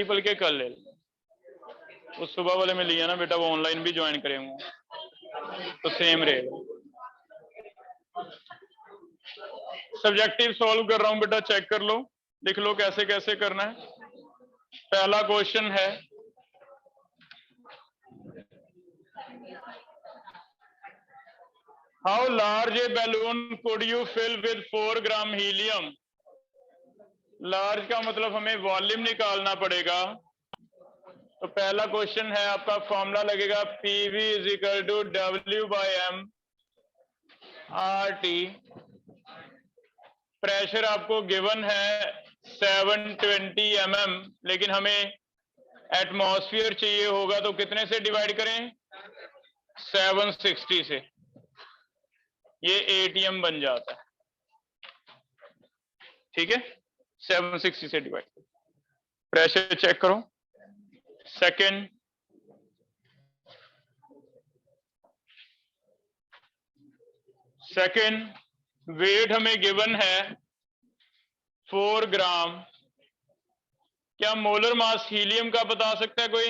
पल के कल ले लो, उस सुबह वाले में लिया ना बेटा, वो ऑनलाइन भी ज्वाइन करेंगे तो सेम रहेगा। सब्जेक्टिव सॉल्व कर रहा हूं बेटा, चेक कर लो, लिख लो कैसे कैसे करना है। पहला क्वेश्चन है, how large a balloon could you fill with 4 gram helium. Large का मतलब हमें वॉल्यूम निकालना पड़ेगा। तो पहला क्वेश्चन है आपका, फॉर्मूला लगेगा PV is equal to W/M RT। Pressure आपको गिवन है 720 mm, लेकिन हमें एटमॉस्फेयर चाहिए होगा, तो कितने से डिवाइड करें? 760 से, ये ATM बन जाता है। ठीक है, 760 से डिवाइड। प्रेशर चेक करो। सेकंड वेट हमें गिवन है 4 ग्राम। क्या मोलर मास हीलियम का बता सकता है कोई?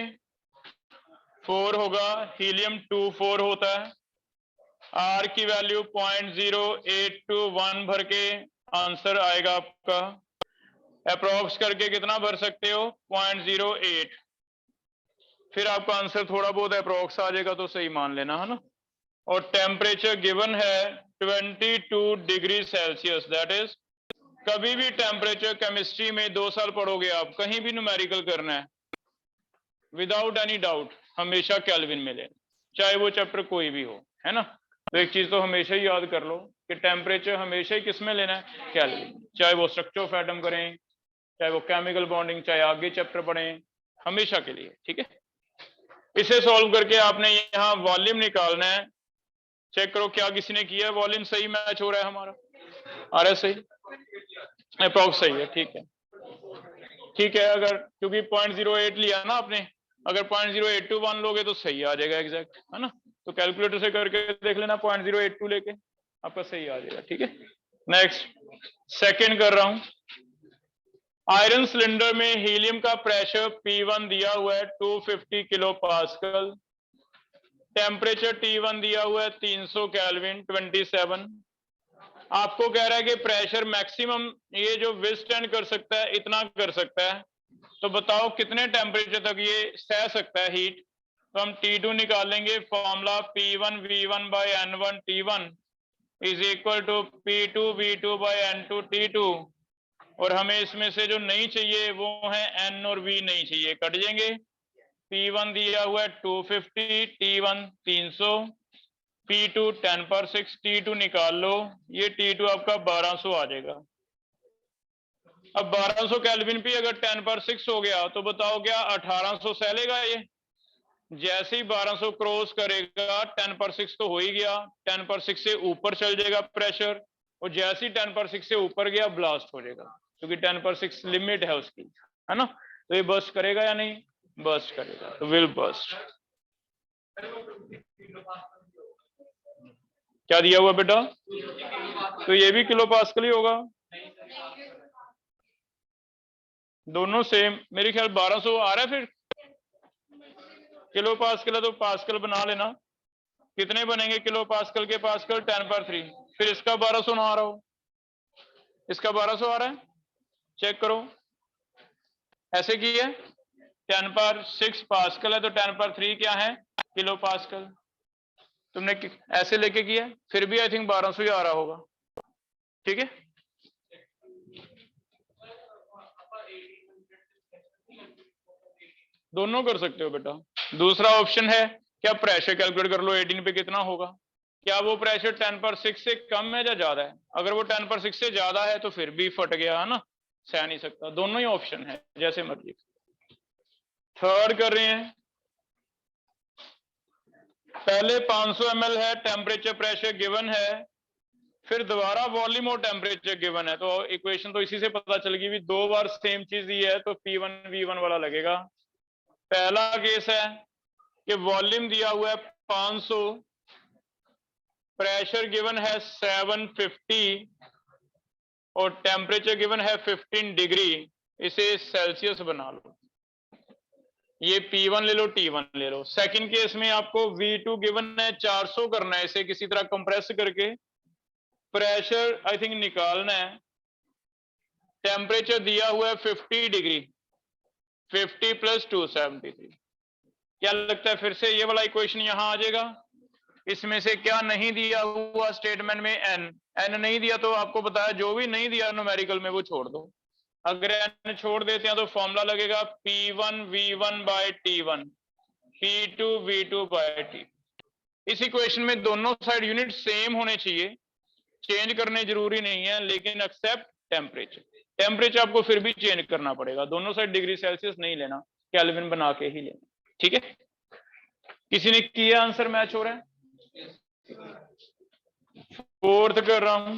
4 होगा, हीलियम 24 होता है। आर की वैल्यू 0.0821 भर के आंसर आएगा आपका। अप्रोक्स करके कितना भर सकते हो? 0.08। फिर आपका आंसर थोड़ा बहुत अप्रोक्स आ जाएगा तो सही मान लेना, है ना। और टेम्परेचर गिवन है 22 डिग्री सेल्सियस। दैट इज, कभी भी टेम्परेचर केमिस्ट्री में 2 साल पढ़ोगे आप, कहीं भी न्यूमेरिकल करना है, विदाउट एनी डाउट हमेशा केल्विन में लेना, चाहे वो चैप्टर कोई भी हो, है ना। तो एक चीज तो हमेशा ही याद कर लो कि टेम्परेचर हमेशा ही किस में लेना है? केल्विन। चाहे वो स्ट्रक्चर ऑफ एटम करें, चाहे वो केमिकल बॉन्डिंग, चाहे आगे चैप्टर पढ़ें, हमेशा के लिए। ठीक है, इसे सॉल्व करके आपने यहाँ वॉल्यूम निकालना है। चेक करो क्या किसी ने किया, वॉल्यूम सही मैच हो रहा है हमारा, आ रहा है सही, अप्रॉक्स सही है। ठीक है, ठीक है, अगर क्योंकि 0.08 लिया ना आपने, अगर 0.0821 लोगे तो सही आ जाएगा एग्जैक्ट, है ना। तो कैलकुलेटर से करके देख लेना, 0.082 लेके आपका सही आ जाएगा। ठीक है, नेक्स्ट सेकंड कर रहा हूं। आयरन सिलेंडर में हीलियम का प्रेशर P1 दिया हुआ है 250 किलो पास्कल, टेम्परेचर T1 दिया हुआ है 300 केल्विन 27। आपको कह रहा है कि प्रेशर मैक्सिमम ये जो विथस्टैंड कर सकता है इतना कर सकता है, तो बताओ कितने टेम्परेचर तक ये सह सकता है हीट। तो हम T2 निकालेंगे, formula P1 V1 by N1 T1 is equal to P2 V2 by N2 T2। और हमें इसमें से जो नहीं चाहिए वो है N और V नहीं चाहिए, कट जाएंगे। P1 दिया हुआ है 250, T1 300, P2 10/6, T2 निकाल लो, ये T2 आपका 1200 आ जाएगा। अब 1200 केल्विन पे अगर 10/6 हो गया तो बताओ क्या 1800 सह लेगा ये? जैसे ही 1200 क्रॉस करेगा 10/6 तो हो ही गया, 10/6 से ऊपर चल जाएगा प्रेशर, और जैसे ही 10/6 से ऊपर गया ब्लास्ट हो जाएगा, क्योंकि 10/6 लिमिट है उसकी, है ना। तो ये बर्स्ट करेगा या नहीं? बर्स्ट करेगा, तो विल बर्स्ट। क्या दिया हुआ बेटा? तो ये भी किलो पास्कल ही होगा, दोनों सेम। मेरे ख्याल 1200 आ रहा है, फिर किलो पास्कल है तो पास्कल बना लेना। कितने बनेंगे किलो पास्कल के? पास्कल 10/3। फिर इसका 1200 ना आ रहा हो, इसका 1200 आ रहा है, चेक करो। ऐसे की है, 10/6 पास्कल है तो 10/3 क्या है? Kilo pascal. तुमने ऐसे लेके किया, फिर भी आई थिंक 1200 ही आ रहा होगा। ठीक है, दोनों कर सकते हो बेटा। दूसरा ऑप्शन है, क्या प्रेशर कैलकुलेट कर लो 18 पे कितना होगा। क्या वो प्रेशर 10/6 से कम है या ज्यादा है? अगर वो 10/6 से ज्यादा है तो फिर भी फट गया, है ना, सह नहीं सकता। दोनों ही ऑप्शन है, जैसे मर्जी। थर्ड कर रहे हैं, पहले 500 ml है, टेम्परेचर प्रेशर गिवन है, फिर दोबारा वॉल्यूम और टेम्परेचर गिवन है, तो इक्वेशन तो इसी से पता चल गई भी 2 बार सेम चीज दी है तो P1 V1 वाला लगेगा। पहला केस है कि वॉल्यूम दिया हुआ है 500, प्रेशर गिवन है 750 और टेम्परेचर गिवन है 15 डिग्री, इसे सेल्सियस बना लो। ये P1 ले लो, T1 ले लो। सेकंड केस में आपको V2 गिवन है 400 करना है, इसे किसी तरह कंप्रेस करके प्रेशर आई थिंक निकालना है। टेम्परेचर दिया हुआ है 50 डिग्री, 50 प्लस 273। क्या लगता है फिर से ये वाला इक्वेशन यहां आ जाएगा? इसमें से क्या नहीं दिया हुआ स्टेटमेंट में? एन नहीं दिया तो आपको बताया जो भी नहीं दिया न्यूमेरिकल में वो छोड़ दो। अगर एन छोड़ देते हैं तो फॉर्मूला लगेगा P1 V1 by T1, P2 V2 by T। इस इक्वेशन में दोनों साइड यूनिट सेम होने चाहिए, चेंज करने जरूरी नहीं है, लेकिन एक्सेप्ट टेम्परेचर। टेम्परेचर आपको फिर भी चेंज करना पड़ेगा, दोनों साइड डिग्री सेल्सियस नहीं लेना, केल्विन बना के ही लेना। ठीक है, किसी ने किया आंसर मैच हो रहा है? फोर्थ कर रहा हूं।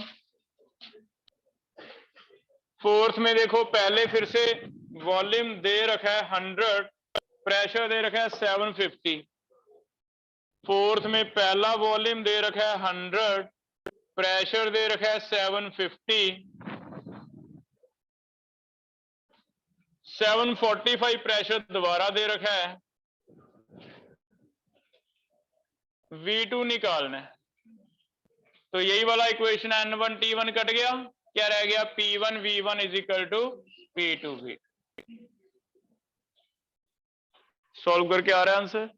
फोर्थ में देखो, पहले फिर से वॉल्यूम दे रखा है 100, प्रेशर दे रखा है 750। फोर्थ में पहला वॉल्यूम दे रखा है 100, प्रेशर दे रखा है 750, 745 प्रेशर दोबारा दे रखा है, V2 निकालना है। तो यही वाला इक्वेशन N1 T1 कट गया, क्या रह गया? P1 V1 is equal to P2 V। Solve करके आ रहा है answer.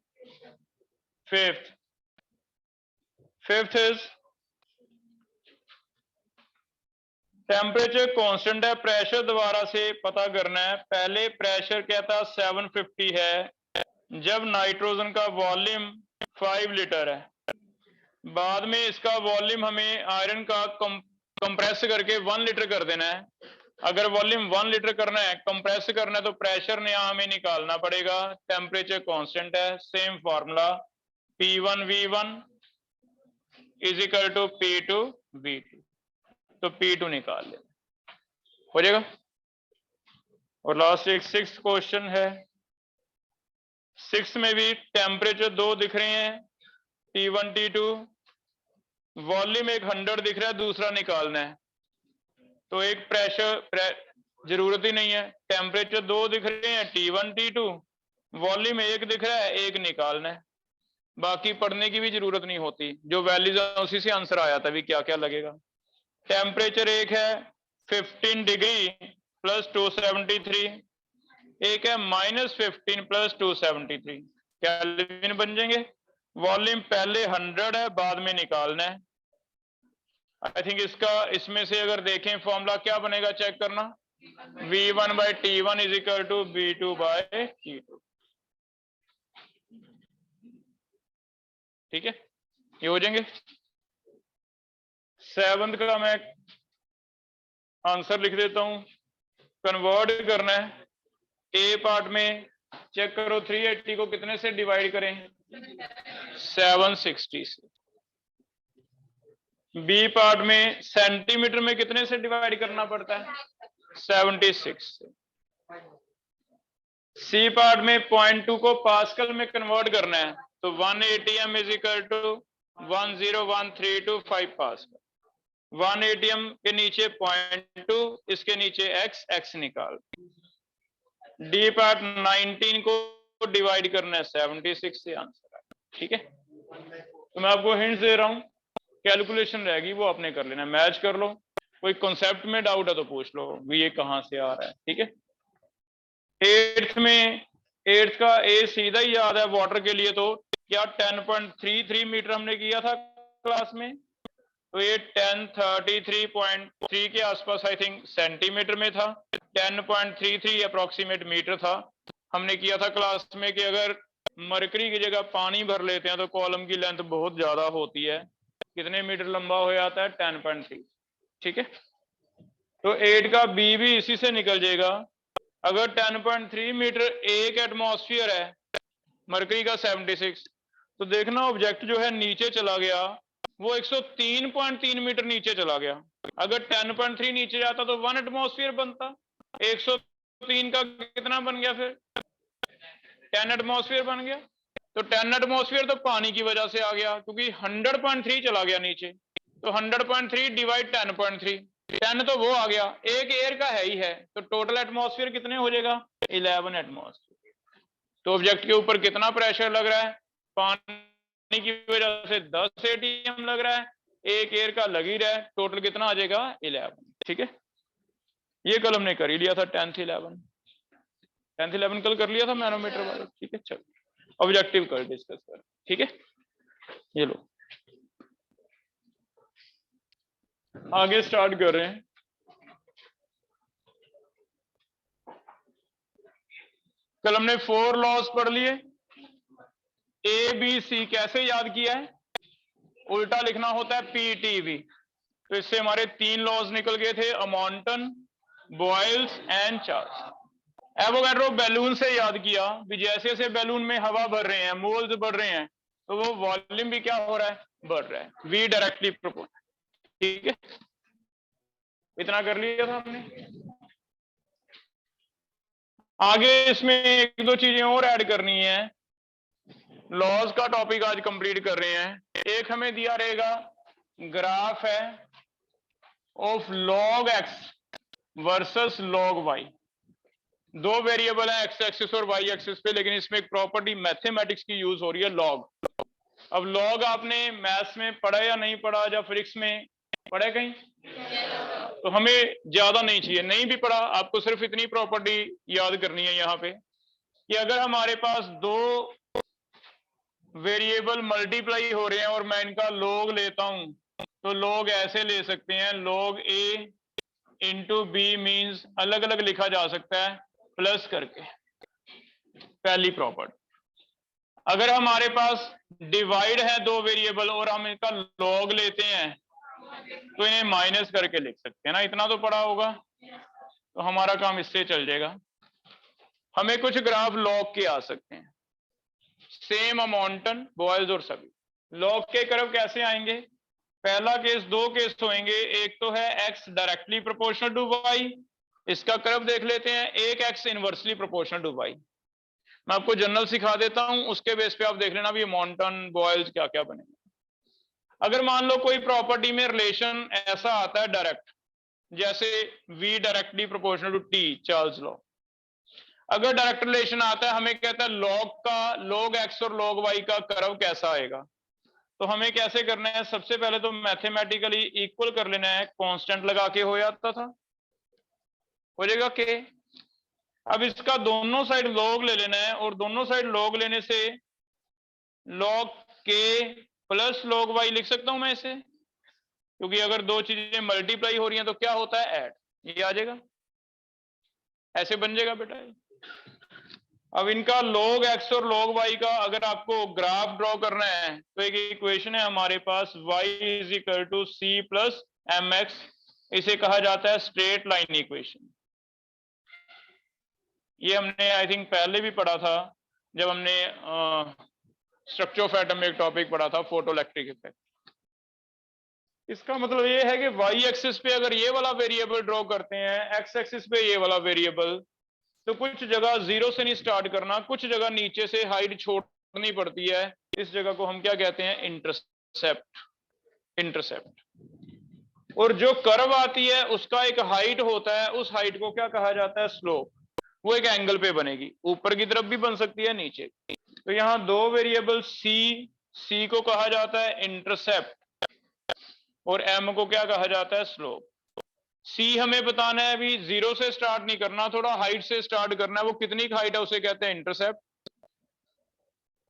Fifth is temperature constant है, प्रेशर दोबारा से पता करना है। पहले प्रेशर कहता 750 है जब नाइट्रोजन का वॉल्यूम 5 लीटर है, बाद में इसका वॉल्यूम हमें आयरन का कंप्रेस करके 1 लीटर कर देना है। अगर वॉल्यूम 1 लीटर करना है, कंप्रेस करना है, तो प्रेशर ने हमें निकालना पड़ेगा। टेम्परेचर कांस्टेंट है, same formula P1 V1 is equal to P2 V2। तो P2 निकाल ले, हो जाएगा। और लास्ट एक 6th क्वेश्चन है। 6 में भी टेम्परेचर 2 दिख रहे हैं, T1 T2, वॉल्यूम एक 100 दिख रहा है, दूसरा निकालना है। तो एक जरूरत ही नहीं है, टेम्परेचर 2 दिख रहे हैं T1 T2, वॉल्यूम एक दिख रहा है, एक निकालना है। बाकी पढ़ने की भी जरूरत नहीं होती, जो वैल्यूज उसी से आंसर आया था भी क्या क्या लगेगा। टेम्परेचर एक है 15 डिग्री प्लस 273, एक है -15 प्लस 273, केल्विन बन जाएंगे। वॉल्यूम पहले 100 है, बाद में निकालना है। आई थिंक इसमें से अगर देखें फॉर्मूला क्या बनेगा, चेक करना। V1 by T1 is equal to V2 by T2। ठीक है, ये हो जाएंगे। 7th का मैं आंसर लिख देता हूं। कन्वर्ट करना है, ए पार्ट में चेक करो 380 को कितने से डिवाइड करें? 760 से। बी पार्ट में सेंटीमीटर में कितने से डिवाइड करना पड़ता है? 76 से। सी पार्ट में 0.2 को पास्कल में कन्वर्ट करना है, तो 1 atm is equal to 10132.5 pascal. 1 atm के नीचे 0.2, इसके नीचे x निकाल। डी पार्ट 19 को डिवाइड करना है 76 से, आंसर है। ठीक है, तो मैं आपको हिंट दे रहा हूं, कैलकुलेशन रहेगी वो आपने कर लेना, मैच कर लो। कोई कॉन्सेप्ट में डाउट है तो पूछ लो भी ये कहां से आ रहा है। ठीक है, 8th का ए सीधा ही याद है वाटर के लिए, तो क्या 10.33 मीटर हमने किया था क्लास में, तो ये 1033.3 के आसपास आई थिंक सेंटीमीटर में था। 10.33 अप्रोक्सीमेट मीटर था। हमने किया था क्लास में कि अगर मरकरी की जगह पानी भर लेते हैं तो कॉलम की लेंथ बहुत ज्यादा होती है। कितने मीटर लंबा हो जाता है? 10.3। ठीक है, तो 8 का बी भी इसी से निकल जाएगा। अगर 10.3 मीटर एक एटमॉस्फेयर है, मरकरी का 76, तो देखना ऑब्जेक्ट जो है नीचे चला गया, वो 103.3 मीटर नीचे चला गया। अगर 10.3 नीचे जाता तो 1 एटमॉस्फेयर बनता, 103 का कितना बन गया फिर? 10 एटमॉस्फेयर बन गया। तो 10 एटमॉस्फेयर तो पानी की वजह से आ गया, क्योंकि 100.3 चला गया नीचे, तो 100.3 डिवाइड 10.3, 10 तो वो आ गया, एक एयर का है ही है, तो टोटल एटमॉस्फेयर कितने हो जाएगा? 11 एटमॉस्फेयर। तो ऑब्जेक्ट के ऊपर कितना प्रेशर लग रहा है, पानी की वजह से 10 ATM लग रहा है, एक एयर का लग ही रहा है, टोटल कितना आ जाएगा 11। ठीक है, ये कल हमने कर ही लिया था 10th 11 कल कर लिया था मैनोमीटर वाला। ठीक है, चलो ऑब्जेक्टिव कर डिस्कस कर। ठीक है, ये लो आगे स्टार्ट कर रहे हैं। कल हमने 4 लॉज पढ़ लिए। ABC कैसे याद किया है, उल्टा लिखना होता है PTV। तो इससे हमारे 3 लॉज निकल गए थे, Amontons, Boyle's and Charles. Avogadro balloon से याद किया भी जैसे जैसे बैलून में हवा भर रहे हैं, मोल्स बढ़ रहे हैं, तो वो वॉल्यूम भी क्या हो रहा है, बढ़ रहा है, V डायरेक्टली प्रोपोर्शनल। ठीक है, इतना कर लिया था हमने। आगे इसमें एक दो चीजें और ऐड करनी है। लॉज का टॉपिक आज कंप्लीट कर रहे हैं। एक हमें दिया रहेगा ग्राफ है of log x versus log y। दो वेरिएबल है एक्स एक्सिस और वाई एक्सिस पे, लेकिन इसमें एक प्रॉपर्टी मैथमेटिक्स की यूज हो रही है, लॉग। अब लॉग आपने मैथ्स में पढ़ा या नहीं पढ़ा, या फिजिक्स में पढ़ा कहीं, तो हमें ज्यादा नहीं चाहिए, नहीं भी पढ़ा, आपको सिर्फ इतनी प्रॉपर्टी याद करनी है यहाँ पे कि अगर हमारे पास दो वेरिएबल मल्टीप्लाई हो रहे हैं और मैं इनका लॉग लेता हूं, तो लॉग ऐसे ले सकते हैं, log A into B means अलग अलग लिखा जा सकता है प्लस करके, पहली प्रॉपर्टी। अगर हमारे पास डिवाइड है दो वेरिएबल और हम इनका लॉग लेते हैं, तो इन्हें माइनस करके लिख सकते हैं ना, इतना तो पढ़ा होगा, तो हमारा काम इससे चल जाएगा। हमें कुछ ग्राफ लॉग के आ सकते हैं, सेम अमाउंटन, बॉयल्स और सभी। लॉग के कर्व कैसे आएंगे, पहला केस, दो केस होंगे, एक तो है x directly proportional to y, इसका कर्व देख लेते हैं, एक x inversely proportional to y। मैं आपको जनरल सिखा देता हूं, उसके बेस पे आप देख लेना भी अमाउंटन, बॉयल्स क्या क्या बनेगा। अगर मान लो कोई प्रॉपर्टी में रिलेशन ऐसा आता है डायरेक्ट, जैसे v directly proportional to t, Charles law. अगर डायरेक्ट रिलेशन आता है, हमें कहता है log x और log y का कर्व कैसा आएगा, तो हमें कैसे करना है, सबसे पहले तो मैथमेटिकली इक्वल कर लेना है, कांस्टेंट लगा के हो जाता था, हो जाएगा के। अब इसका दोनों साइड log ले लेना है, और दोनों साइड log लेने से log k plus log y लिख सकता हूं मैं इसे, क्योंकि अगर दो चीजें मल्टीप्लाई हो रही हैं तो क्या होता है, ऐड, ये आ जाएगा, ऐसे बन जाएगा बेटा। अब इनका log x और log y का अगर आपको ग्राफ ड्रॉ करना है, तो एक इक्वेशन है हमारे पास, y is equal to c plus mx, इसे कहा जाता है स्ट्रेट लाइन इक्वेशन। ये हमने आई थिंक पहले भी पढ़ा था, जब हमने स्ट्रक्चर ऑफ एटम में एक टॉपिक पढ़ा था, फोटोइलेक्ट्रिक इफेक्ट। इसका मतलब ये है कि y एक्सिस पे अगर ये वाला वेरिएबल ड्रॉ करते हैं, x एक्सिस पे ये वाला वेरिएबल, तो कुछ जगह जीरो से नहीं स्टार्ट करना, कुछ जगह नीचे से हाइट छोड़नी पड़ती है, इस जगह को हम क्या कहते हैं, इंटरसेप्ट। और जो कर्व आती है उसका एक हाइट होता है, उस हाइट को क्या कहा जाता है, स्लोप। वो एक एंगल पे बनेगी, ऊपर की तरफ भी बन सकती है, नीचे। तो यहाँ दो वेरिएबल c को कहा जाता है इंटरसेप्ट, और m को क्या कहा जाता है, स्लोप। C हमें बताना है, अभी जीरो से स्टार्ट नहीं करना, थोड़ा हाइट से स्टार्ट करना है, वो कितनी हाइट है उसे कहते हैं इंटरसेप्ट।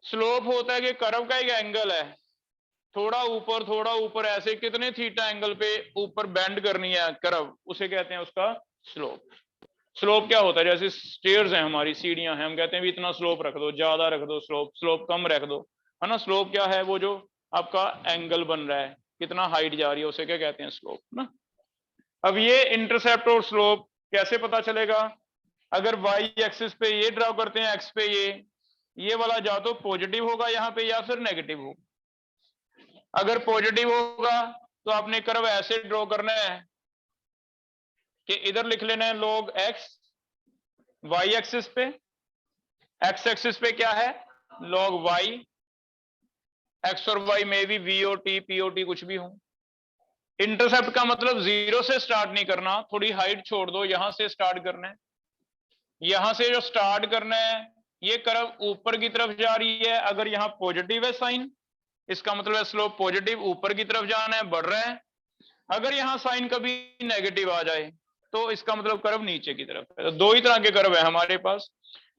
स्लोप होता है कि कर्व का एक एंगल है, थोड़ा ऊपर ऐसे कितने थीटा एंगल पे ऊपर बेंड करनी है कर्व, उसे कहते हैं उसका स्लोप। स्लोप क्या होता है, जैसे स्टेयर्स हैं हमारी, सीढ़ियां हैं, हम कहते हैं भी इतना स्लोप रख दो, ज्यादा रख दो स्लोप कम रख दो, है ना। स्लोप क्या है, वो जो आपका एंगल बन रहा है, कितना हाइट जा रही है, उसे क्या कहते हैं, स्लोप ना। अब ये इंटरसेप्ट और स्लोप कैसे पता चलेगा, अगर y एक्सिस पे ये ड्रॉ करते हैं, x पे ये वाला या तो पॉजिटिव होगा यहाँ पे, या फिर नेगेटिव होगा। अगर पॉजिटिव होगा तो आपने कर्व ऐसे ड्रॉ करना है कि इधर लिख लेना है log x, y एक्सिस पे, x एक्सिस पे क्या है, log y, x और y में भी v o t p o t कुछ भी हो। इंटरसेप्ट का मतलब जीरो से स्टार्ट नहीं करना, थोड़ी हाइट छोड़ दो, यहां से स्टार्ट करना है, यहां से जो स्टार्ट करना है ये कर्व ऊपर की तरफ जा रही है, अगर यहाँ पॉजिटिव है साइन, इसका मतलब है स्लोप पॉजिटिव ऊपर की तरफ जाना है, बढ़ रहा है। अगर यहाँ साइन कभी नेगेटिव आ जाए तो इसका मतलब कर्व नीचे की तरफ है। तो दो ही तरह के कर्व है हमारे पास,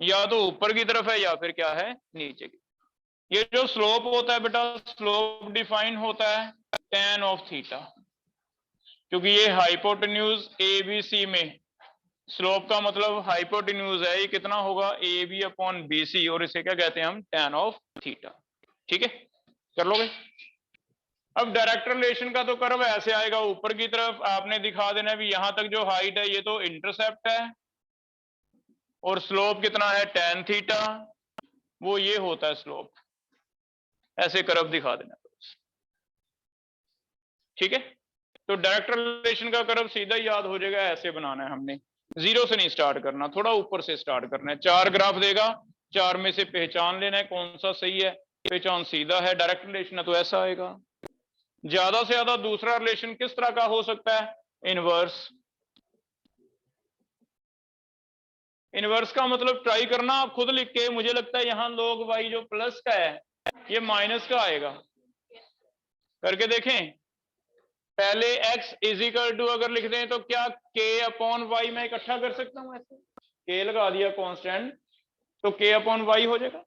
या तो ऊपर की तरफ है या फिर क्या है, नीचे की। ये जो स्लोप होता है बेटा, स्लोप डिफाइन होता है tan ऑफ थीटा, क्योंकि ये हाइपोटेन्यूज ए बी सी में स्लोप का मतलब हाइपोटेन्यूज है, ये कितना होगा A B upon B C, और इसे क्या कहते हैं हम, tan ऑफ थीटा। ठीक है, कर लोगे। अब डायरेक्ट रिलेशन का तो कर्व ऐसे आएगा ऊपर की तरफ, आपने दिखा देना भी यहां तक जो हाइट है ये तो इंटरसेप्ट है, और स्लोप कितना है tan थीटा, वो ये होता है स्लोप। ऐसे कर्व दिखा देना। ठीक है, तो डायरेक्ट रिलेशन का कर्व सीधा याद हो जाएगा, ऐसे बनाना है हमने, जीरो से नहीं स्टार्ट करना, थोड़ा ऊपर से स्टार्ट करना है। 4 ग्राफ देगा, 4 में से पहचान लेना है कौन सा सही है, पहचान सीधा है, डायरेक्ट रिलेशन है तो ऐसा आएगा। ज्यादा से ज्यादा दूसरा रिलेशन किस तरह का हो सकता है, इनवर्स। इनवर्स का मतलब ट्राई करना आप खुद लिख के, मुझे लगता है यहां log y जो प्लस का है ये माइनस का आएगा, करके देखें। पहले x इज इक्वल टू अगर लिख दें तो क्या k अपॉन y मैं इकट्ठा कर सकता हूं, ऐसे k लगा दिया कांस्टेंट तो k अपॉन y हो जाएगा।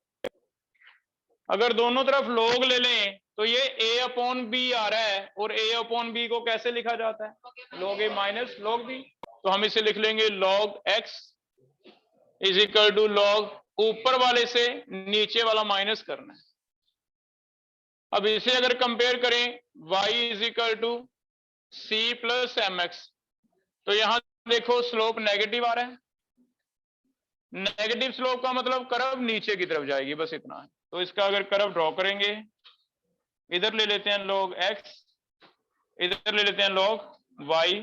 अगर दोनों तरफ log ले लें तो ये a अपॉन बी आ रहा है, और a अपॉन बी को कैसे लिखा जाता है, log a minus log b। तो हम इसे लिख लेंगे log x is equal to log ऊपर वाले से नीचे वाला माइनस करना है। अब इसे अगर कंपेयर करें y is equal to c plus M X, तो यहां देखो स्लोप नेगेटिव आ रहा है। नेगेटिव स्लोप का मतलब कर्व नीचे की तरफ जाएगी, बस इतना है। तो इसका अगर कर्व ड्रॉ करेंगे, इधर ले लेते हैं log x, इधर ले लेते हैं log y,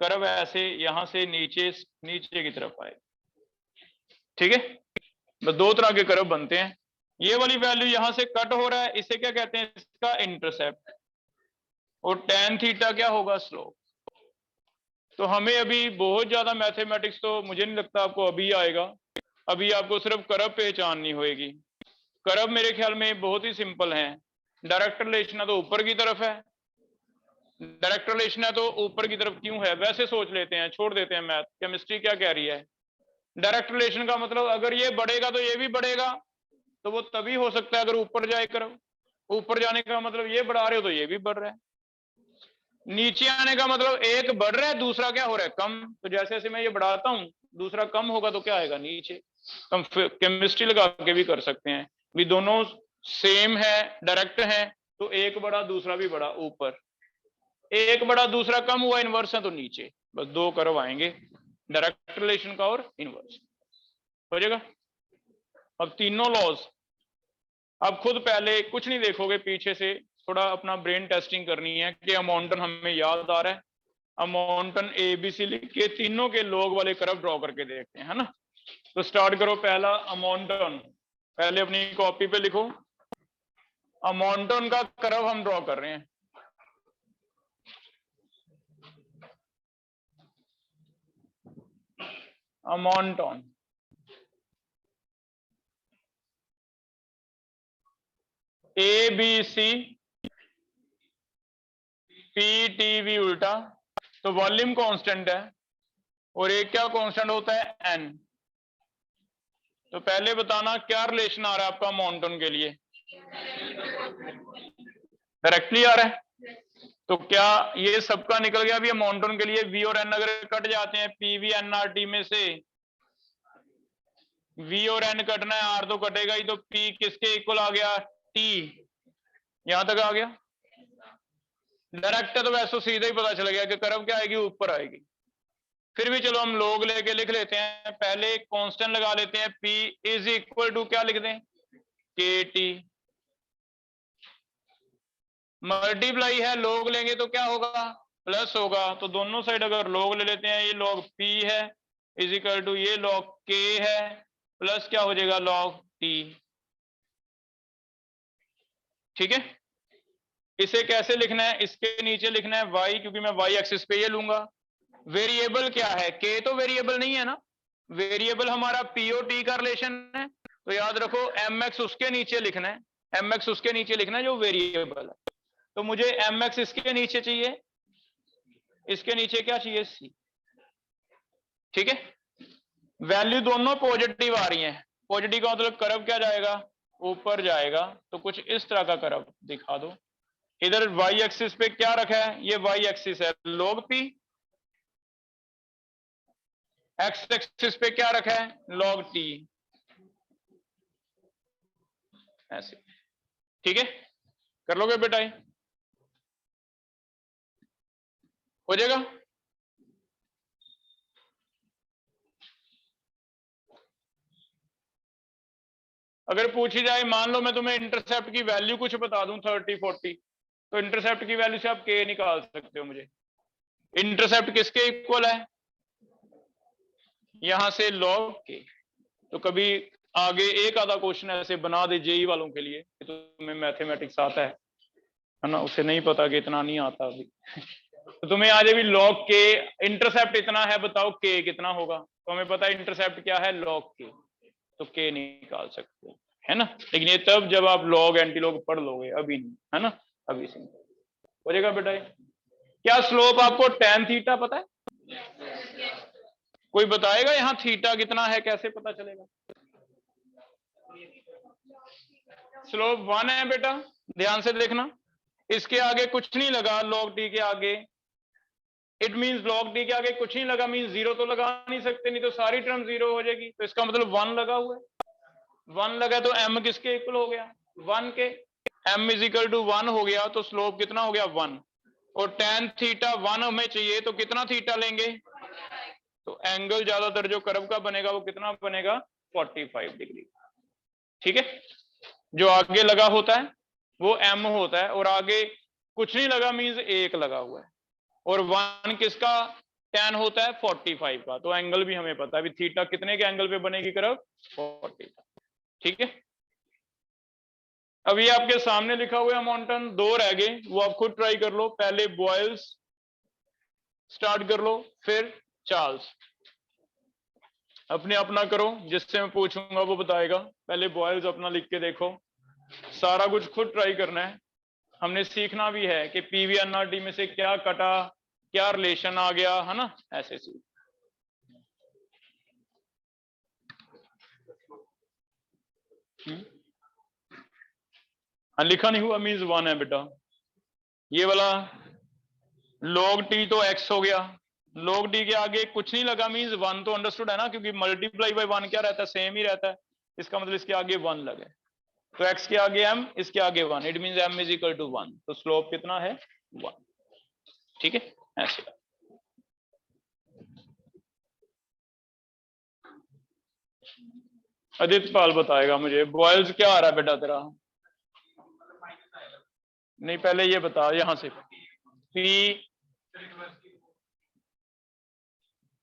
कर्व ऐसे यहां से नीचे की तरफ आए। ठीक है, बस दो तरह के कर्व बनते हैं। ये वाली वैल्यू यहां से कट हो रहा है, इसे क्या कहते हैं, इसका इंटरसेप्ट, और tan थीटा क्या होगा, स्लोप। तो हमें अभी बहुत ज्यादा मैथमेटिक्स तो मुझे नहीं लगता आपको अभी आएगा, अभी आपको सिर्फ कर्व पहचाननी होगी। कर्व मेरे ख्याल में बहुत ही सिंपल है। डायरेक्ट रिलेशन है तो ऊपर की तरफ है, डायरेक्ट रिलेशन है तो ऊपर की तरफ क्यों है, वैसे सोच लेते हैं, छोड़ देते हैं मैथ, केमिस्ट्री क्या कह रही है। डायरेक्ट रिलेशन का मतलब अगर ये बढ़ेगा तो ये भी बढ़ेगा, तो वो तभी हो सकता है अगर ऊपर जाए कर्व। ऊपर जाने का मतलब ये बढ़ा रहे हो तो ये भी बढ़ रहा है, नीचे आने का मतलब एक बढ़ रहा है दूसरा क्या हो रहा है, कम। तो जैसे जैसे मैं ये बढ़ाता हूं दूसरा कम होगा तो क्या आएगा, नीचे। हम केमिस्ट्री लगा के भी कर सकते हैं, भी दोनों सेम है, डायरेक्ट है, तो एक बड़ा दूसरा भी बड़ा ऊपर, एक बड़ा दूसरा कम हुआ, इनवर्स है तो नीचे। बस दो कर्व आएंगे, डायरेक्ट रिलेशन का और इनवर्स, हो जाएगा। अब तीनों लॉज अब खुद पहले कुछ नहीं देखोगे, पीछे से थोड़ा अपना ब्रेन टेस्टिंग करनी है कि अमाउंटन हमें याद आ रहा है, अमाउंटन ए बी सी लिख के तीनों के log वाले कर्व ड्रॉ करके देखते हैं, है ना। तो स्टार्ट करो, पहला अमाउंटन, पहले अपनी कॉपी पे लिखो, अमाउंटन का कर्व हम ड्रॉ कर रहे हैं। Amontons A B C P T V उल्टा, तो वॉल्यूम कांस्टेंट है, और एक क्या कांस्टेंट होता है, एन। तो पहले बताना क्या रिलेशन आ रहा है आपका अमाउंटन के लिए, डायरेक्टली आ रहा है। तो क्या ये सबका निकल गया अभी अमाउंटन के लिए, वी और एन अगर कट जाते हैं P V N R T में से, वी और एन कटना है, आर तो कटेगा ही, तो पी किसके इक्वल आ गया, टी, यहां तक आ गया। डायरेक्ट है तो वैसे सीधा ही पता चल गया कि कर्व क्या आएगी, ऊपर आएगी। फिर भी चलो हम log लेके लिख लेते हैं, पहले कांस्टेंट लगा लेते हैं, P इज इक्वल टू क्या लिख दें, KT, मल्टीप्लाई है, log लेंगे तो क्या होगा, प्लस होगा। तो दोनों साइड अगर log ले लेते हैं, ये log P है इज इक्वल टू ये log K है, प्लस क्या हो जाएगा, log T। ठीक है, इसे कैसे लिखना है, इसके नीचे लिखना है y, क्योंकि मैं y एक्सिस पे ये लूंगा। वेरिएबल क्या है, k तो वेरिएबल नहीं है ना, वेरिएबल हमारा P और T का रिलेशन है, तो याद रखो mx उसके नीचे लिखना है, mx उसके नीचे लिखना है जो वेरिएबल है। तो मुझे mx इसके नीचे चाहिए, इसके नीचे क्या चाहिए, c। ठीक है, वैल्यू दोनों पॉजिटिव आ रही हैं। पॉजिटिव का मतलब कर्व क्या जाएगा, ऊपर जाएगा। तो कुछ इस तरह का कर्व दिखा दो। इधर y एक्सिस पे क्या रखा है, ये y एक्सिस है log p, x एक्सिस पे क्या रखा है, log t, ऐसे। ठीक है, कर लोगे बेटा, ये हो जाएगा। अगर पूछी जाए, मान लो मैं तुम्हें इंटरसेप्ट की वैल्यू कुछ बता दूं 30 40, तो इंटरसेप्ट की वैल्यू से आप k निकाल सकते हो। मुझे इंटरसेप्ट किसके इक्वल है, यहां से log k। तो कभी आगे एक आधा क्वेश्चन ऐसे बना दे जेई वालों के लिए, तो तुम्हें मैथमेटिक्स आता है ना, उसे नहीं पता कि इतना नहीं आता अभी तो तुम्हें आज अभी log k, इंटरसेप्ट इतना है, बताओ k कितना होगा। तो हमें पता है इंटरसेप्ट क्या है, log k, तो k निकाल सकते हो, है ना। लेकिन ये तब जब आप लॉग एंटी लॉग पढ़ लोगे, अभी नहीं, है ना। अभी से हो जाएगा बेटा। क्या स्लोप आपको tan थीटा पता है, कोई बताएगा यहाँ थीटा कितना है, कैसे पता चलेगा। स्लोप 1 है बेटा, ध्यान से देखना, इसके आगे कुछ नहीं लगा, log t के आगे, इट मींस log t के आगे कुछ नहीं लगा, मींस जीरो तो लगा नहीं सकते, नहीं तो सारी टर्म जीरो हो जाएगी। तो इसका मतलब 1 लगा हुआ है, 1 लगा तो m किसके इक्वल हो गया, 1 के। m इज इक्वल टू 1 हो गया, तो स्लोप कितना हो गया, 1। और tan थीटा 1 हमें चाहिए, तो कितना थीटा लेंगे, तो एंगल ज्यादातर जो कर्व का बनेगा वो कितना बनेगा, 45 डिग्री। ठीक है, जो आगे लगा होता है वो m होता है, और आगे कुछ नहीं लगा मींस 1 लगा हुआ है, और 1 किसका tan होता है, 45 का। तो एंगल भी हमें पता है, अभी थीटा कितने के एंगल पे बनेगी कर्व, 40। ठीक है, अब ये आपके सामने लिखा हुआ है मोंटन, 2 रह गए, वो आप खुद ट्राई कर लो। पहले बॉयल्स स्टार्ट कर लो, फिर चार्ल्स। अपने अपना करो, जिससे मैं पूछूंगा वो बताएगा। पहले बॉयल्स अपना लिख के देखो, सारा कुछ खुद ट्राई करना है। हमने सीखना भी है कि पीवीएनआरटी में से क्या कटा, क्या रिलेशन आ गया, है ना, ऐसे सीख। लिखा नहीं हुआ मीन्स 1 है बेटा। ये वाला log t तो x हो गया, log t के आगे कुछ नहीं लगा मीन्स 1 तो अंडरस्टूड है ना, क्योंकि मल्टीप्लाई बाय 1 क्या रहता है, सेम ही रहता है। इसका मतलब इसके आगे 1 लगे, तो x के आगे m, इसके आगे 1, it means m is equal to 1। तो स्लोप कितना है, 1। ठीक है, ऐसे। आदित्य पाल बताएगा मुझे, बॉयल्स क्या आ रहा है बेटा तेरा, नहीं पहले ये बता यहां से, p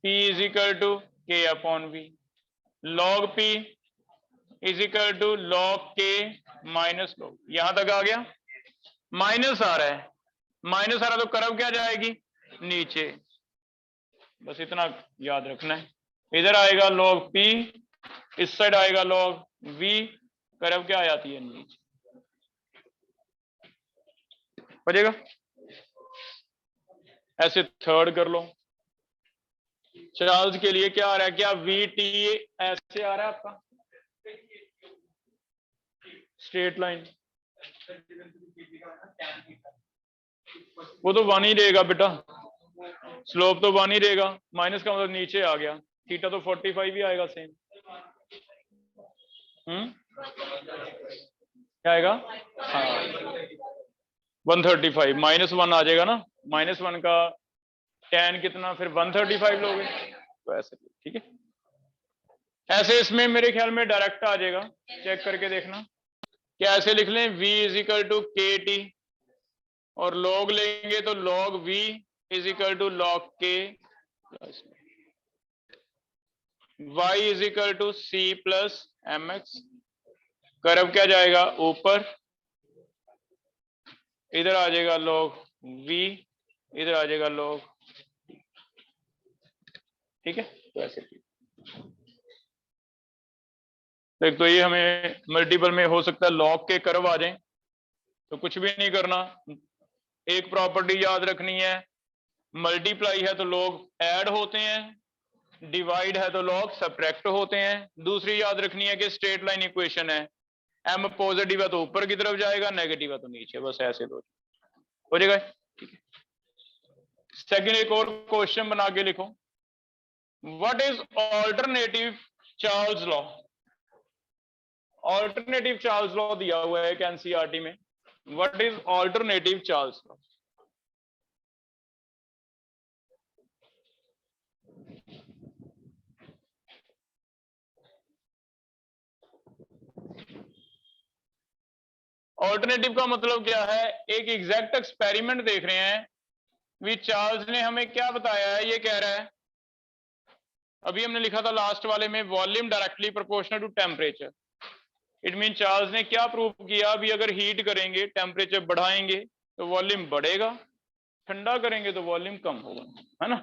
is equal to k upon v, log p is equal to log k minus log, यहां तक आ गया। माइनस आ रहा है, माइनस आ रहा है तो कर्व क्या जाएगी, नीचे। बस इतना याद रखना है, इधर आएगा log p, इस साइड आएगा log v, कर्व क्या आ जाती है, नीचे। बचेगा, ऐसे थर्ड कर लो। चार्ल्स के लिए क्या आ रहा है, क्या वी टी ऐसे आ रहा है आपका, स्ट्रेट लाइन, वो तो 1 ही रहेगा बेटा, स्लोप तो 1 ही रहेगा। माइनस का मतलब नीचे आ गया, थीटा तो 45 ही आएगा सेम। क्या आएगा, हाँ 135 माइनस 1 आ जाएगा ना, माइनस 1 का tan कितना, फिर 135 लोगे, तो ऐसे। ठीक है, ऐसे इसमें मेरे ख्याल में डायरेक्ट आ जाएगा, चेक करके देखना। क्या ऐसे लिख लें, v is equal to K T, और log लेंगे तो log v is equal to log k, y is equal to c plus M X. Curve क्या जाएगा ऊपर, इधर आ जाएगा log v, इधर आ जाएगा log। ठीक है, तो ऐसे तो एक तो ये हमें मल्टीपल में हो सकता है लॉग के कर्व आ जाए, तो कुछ भी नहीं करना, एक प्रॉपर्टी याद रखनी है, मल्टीप्लाई है तो लॉग ऐड होते हैं, डिवाइड है तो लॉग सब्ट्रैक्ट होते हैं। दूसरी याद रखनी है कि स्ट्रेट लाइन इक्वेशन है, एम पॉजिटिव है तो ऊपर की तरफ जाएगा, नेगेटिव है तो नीचे, बस ऐसे दो हो जाएगा। ठीक है, सेकंड एक और क्वेश्चन बना के लिखो, what is alternative Charles law. Alternative Charles law दिया हुआ है एनसीईआरटी में, what is alternative Charles law. Alternative का मतलब क्या है, एक एग्जैक्ट एक्सपेरिमेंट देख रहे हैं, वी चार्ल्स ने हमें क्या बताया है, ये कह रहा है, अभी हमने लिखा था लास्ट वाले में volume directly proportional to temperature. It mean Charles ने क्या प्रूव किया, अभी अगर हीट करेंगे टेम्परेचर बढ़ाएंगे तो वॉल्यूम बढ़ेगा, ठंडा करेंगे तो वॉल्यूम कम होगा, है ना।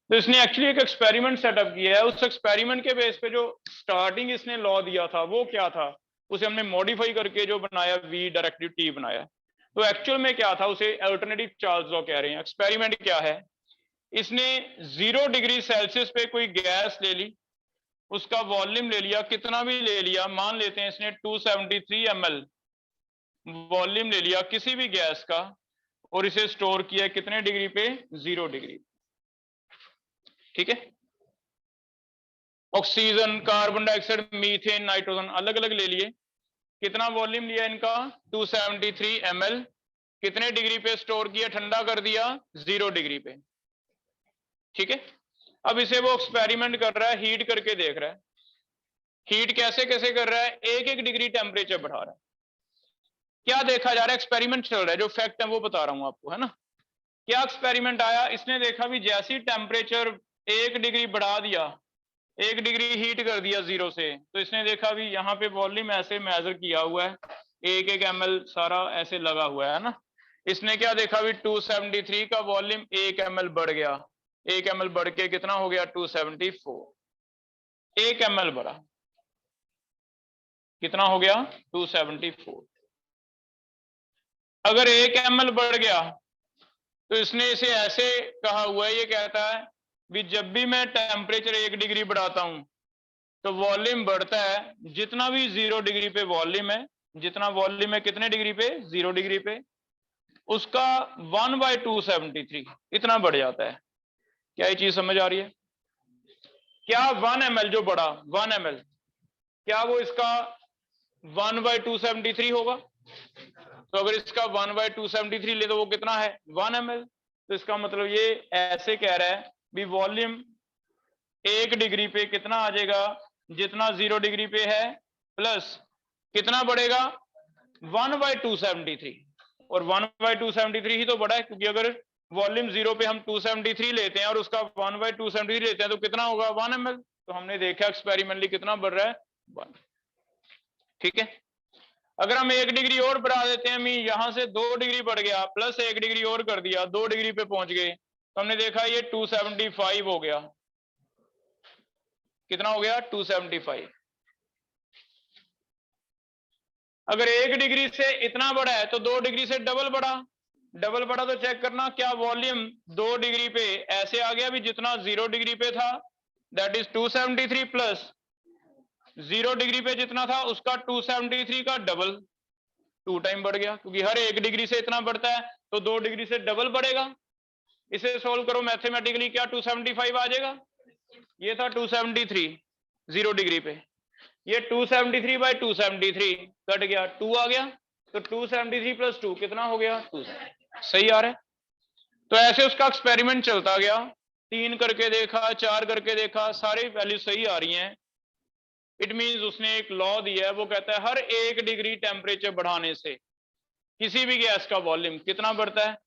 तो इसने एक्चुअली एक एक्सपेरिमेंट सेटअप किया है, उस एक्सपेरिमेंट के बेस पे जो स्टार्टिंग इसने लॉ दिया था वो क्या था, उसे हमने मॉडिफाई करके जो बनाया वी डायरेक्टिव टी बनाया। तो एक्चुअल में क्या था, उसे अल्टरनेटिव चार्ल्स लॉ कह रहे हैं। एक्सपेरिमेंट क्या है, इसने 0 डिग्री सेल्सियस पे कोई गैस ले ली, उसका वॉल्यूम ले लिया, कितना भी ले लिया, मान लेते हैं इसने 273 ml वॉल्यूम ले लिया किसी भी गैस का, और इसे स्टोर किया कितने डिग्री पे, 0 डिग्री। ठीक है, oxygen, carbon dioxide, methane, nitrogen अलग अलग ले लिए, कितना वॉल्यूम लिया इनका, 273 ml, कितने डिग्री पे स्टोर किया, ठंडा कर दिया, 0 डिग्री पे। ठीक है, अब इसे वो एक्सपेरिमेंट कर रहा है, हीट करके देख रहा है, हीट कैसे कैसे कर रहा है, एक एक डिग्री टेम्परेचर बढ़ा रहा है। क्या देखा जा रहा है, एक्सपेरिमेंट चल रहा है, जो फैक्ट है वो बता रहा हूं आपको, है ना। क्या एक्सपेरिमेंट आया, इसने देखा भी जैसी टेम्परेचर 1 डिग्री बढ़ा दिया, 1 डिग्री हीट कर दिया 0 से, तो इसने देखा भी यहाँ पे वॉल्यूम ऐसे मेजर किया हुआ है, 1 ml सारा ऐसे लगा हुआ है ना। इसने क्या देखा भी 273 का वॉल्यूम 1 ml बढ़ गया, 1 ml बढ़ के कितना हो गया, 274, 1 ml बढ़ा, कितना हो गया, 274। अगर 1 ml बढ़ गया तो इसने इसे ऐसे कहा हुआ है, ये कहता है भी जब भी मैं टेम्परेचर 1 डिग्री बढ़ाता हूं तो वॉल्यूम बढ़ता है, जितना भी 0 डिग्री पे वॉल्यूम है, जितना वॉल्यूम है कितने डिग्री पे, 0 डिग्री पे, उसका 1/273 इतना बढ़ जाता है। क्या ये चीज समझ आ रही है, क्या 1 ml जो बढ़ा 1 ml, क्या वो इसका 1/273 होगा, तो अगर इसका 1/273 ले तो वो कितना है, 1 ml। तो इसका मतलब ये ऐसे कह रहा है भी वॉल्यूम 1 डिग्री पे कितना आ जाएगा, जितना 0 डिग्री पे है, प्लस कितना बढ़ेगा, 1/273, और 1/273 ही तो बढ़ा है, क्योंकि अगर वॉल्यूम 0 पे हम 273 लेते हैं और उसका 1/273 लेते हैं तो कितना होगा, 1 ml। तो हमने देखा एक्सपेरिमेंटली कितना बढ़ रहा है, 1। ठीक है, अगर हम 1 डिग्री और बढ़ा देते हैं, मीन यहां से 2 डिग्री बढ़ गया, प्लस 1 डिग्री और कर दिया, 2 डिग्री पे पहुंच गए, तो हमने देखा ये 275 हो गया, कितना हो गया, 275। अगर 1 डिग्री से इतना बड़ा है तो 2 डिग्री से डबल बढ़ा, डबल बढ़ा तो चेक करना क्या वॉल्यूम 2 डिग्री पे ऐसे आ गया भी जितना 0 डिग्री पे था, दैट इज 273, प्लस 0 डिग्री पे जितना था उसका 273 का डबल, 2 टाइम बढ़ गया, क्योंकि हर 1 डिग्री से इतना बढ़ता है तो 2 डिग्री से डबल बढ़ेगा। इसे सोल्व करो मैथमेटिकली, क्या 275 आ जाएगा, ये था 273 0 डिग्री पे, ये 273/273 कट गया, 2 आ गया, तो 273 + 2 कितना हो गया, 2। सही आ रहा है। तो ऐसे उसका एक्सपेरिमेंट चलता गया, 3 करके देखा, 4 करके देखा, सारी वैल्यू सही आ रही हैं। इट मींस उसने एक लॉ दिया है, वो कहता है हर 1 डिग्री टेम्परेचर बढ़ाने से किसी भी गैस का वॉल्यूम कितना बढ़ता है,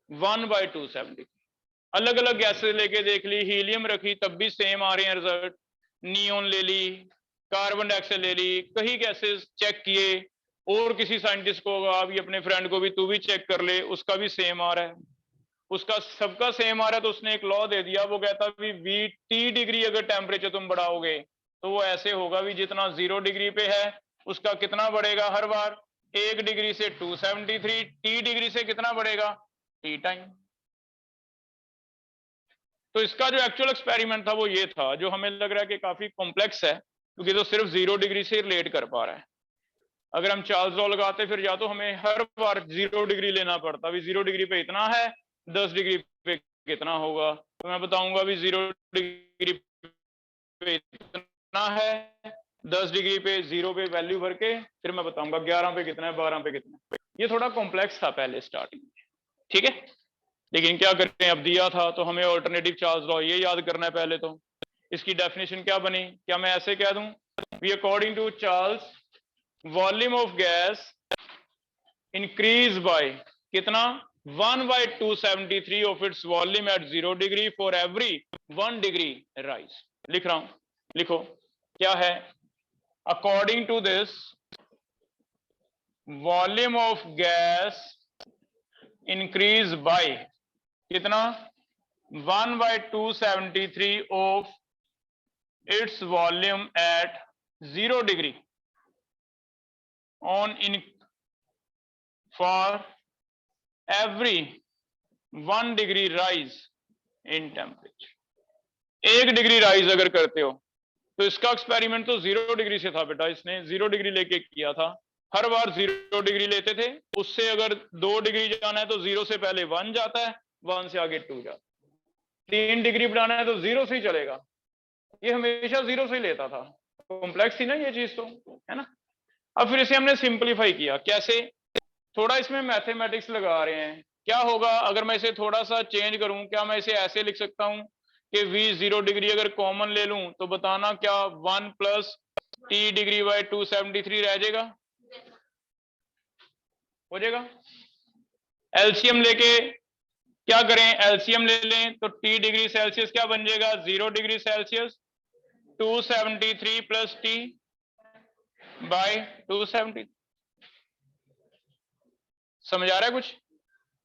1/273। अलग अलग गैसेस लेके देख ली, हीलियम रखी तब भी सेम आ रहे हैं रिजल्ट, नियोन ले ली, कार्बन डाइऑक्साइड ले ली, कई गैसेस चेक किए, और किसी साइंटिस्ट को अभी अपने फ्रेंड को भी तू भी चेक कर ले, उसका भी सेम आ रहा है, उसका सबका सेम आ रहा है, तो उसने एक लॉ दे दिया, वो कहता है वी 30 डिग्री अगर टेम्परेचर तुम बढ़ाओगे तो वो ऐसे होगा भी जितना 0 डिग्री पे है उसका कितना बढ़ेगा हर बार, 1 डिग्री से 273, टी डिग्री से कितना बढ़ेगा, टी टाइम। तो इसका जो एक्चुअल एक्सपेरिमेंट था वो ये था, जो हमें लग रहा है कि काफी कॉम्प्लेक्स है क्योंकि तो सिर्फ 0 डिग्री से रिलेट कर पा रहा है। अगर हम चार्ल्स लॉ लगाते फिर या तो हमें हर बार 0 डिग्री लेना पड़ता, अभी 0 डिग्री पे इतना है, 10 डिग्री पे कितना होगा, तो मैं बताऊंगा अभी 0 डिग्री पे इतना है, 10 डिग्री पे 0 पे वैल्यू भर के फिर मैं बताऊंगा 11 पे कितना है, 12 पे कितना है। ये थोड़ा कॉम्प्लेक्स था पहले स्टार्टिंग में, ठीक है, लेकिन क्या करते हैं अब दिया था तो हमें ऑल्टरनेटिव चार्ल्स लॉ ये याद करना है पहले। तो इसकी डेफिनेशन क्या बनी, क्या मैं ऐसे कह दूं, V according to Charles volume of gas increase by कितना, 1/273 of its volume at 0 degree for every 1 degree rise. लिख रहा हूं, लिखो क्या है, according to this volume of gas increase by कितना, 1/273 of its volume at 0 degree on in for every 1 degree rise in temperature। 1 degree rise अगर करते हो तो इसका एक्सपेरिमेंट तो 0 डिग्री से था बेटा, इसने 0 डिग्री लेके किया था, हर बार 0 डिग्री लेते थे, उससे अगर 2 डिग्री जाना है तो 0 से पहले 1 जाता है, 1 से आगे 2 जाता है, 3 डिग्री बढ़ाना है तो 0 से ही चलेगा, ये हमेशा 0 से ही लेता था। कॉम्प्लेक्स थी ना ये चीज, तो है ना। अब फिर इसे हमने सिंपलीफाई किया, कैसे, थोड़ा इसमें मैथमेटिक्स लगा रहे हैं, क्या होगा अगर मैं इसे थोड़ा सा चेंज करूं, क्या मैं इसे ऐसे लिख सकता हूं कि v 0 डिग्री अगर कॉमन ले लूं तो बताना क्या 1 प्लस टी डिग्री बाय 273 रह जाएगा, हो जाएगा। एलसीएम लेके क्या करें, एलसीएम ले लें तो टी डिग्री सेल्सियस क्या बन जाएगा, 0 degree Celsius 273 plus T by 270, समझ आ रहा है कुछ।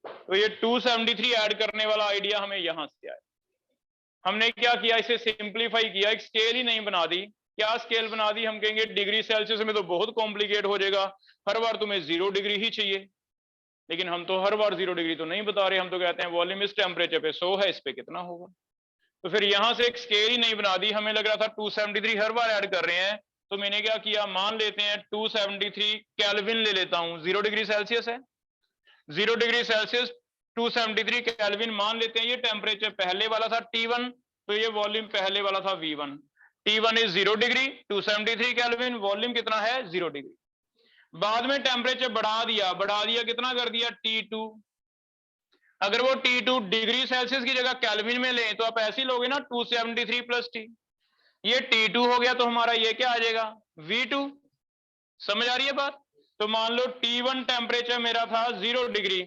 तो ये 273 ऐड करने वाला आइडिया हमें यहां से आया। हमने क्या किया, इसे सिंपलीफाई किया, एक स्केल ही नहीं बना दी। क्या स्केल बना दी, हम कहेंगे डिग्री सेल्सियस में तो बहुत कॉम्प्लिकेट हो जाएगा, हर बार तुम्हें 0 डिग्री ही चाहिए, लेकिन हम तो हर बार 0 डिग्री तो नहीं बता रहे, हम तो कहते हैं वॉल्यूम इस टेम्परेचर पे 100 है, इस पे कितना होगा। तो फिर यहां से एक स्केल ही नहीं बना दी, हमें लग रहा था 273 हर बार ऐड कर रहे हैं, तो मैंने क्या किया, मान लेते हैं 273 केल्विन ले लेता हूं, 0 डिग्री सेल्सियस है, 0 डिग्री सेल्सियस 273 केल्विन मान लेते हैं, ये टेम्परेचर पहले वाला था T1, तो ये वॉल्यूम पहले वाला था V1, T1 is 0 degree, 273 kelvin, volume कितना है 0 डिग्री। बाद में टेम्परेचर बढ़ा दिया कितना कर दिया T2, अगर वो T2 डिग्री सेल्सियस की जगह केल्विन में लें तो आप ऐसे लोगे ना 273 प्लस टी, ये T2 हो गया, तो हमारा ये क्या आ जाएगा V2, समझ आ रही है बात। तो मान लो T1 टेम्परेचर मेरा था 0 डिग्री,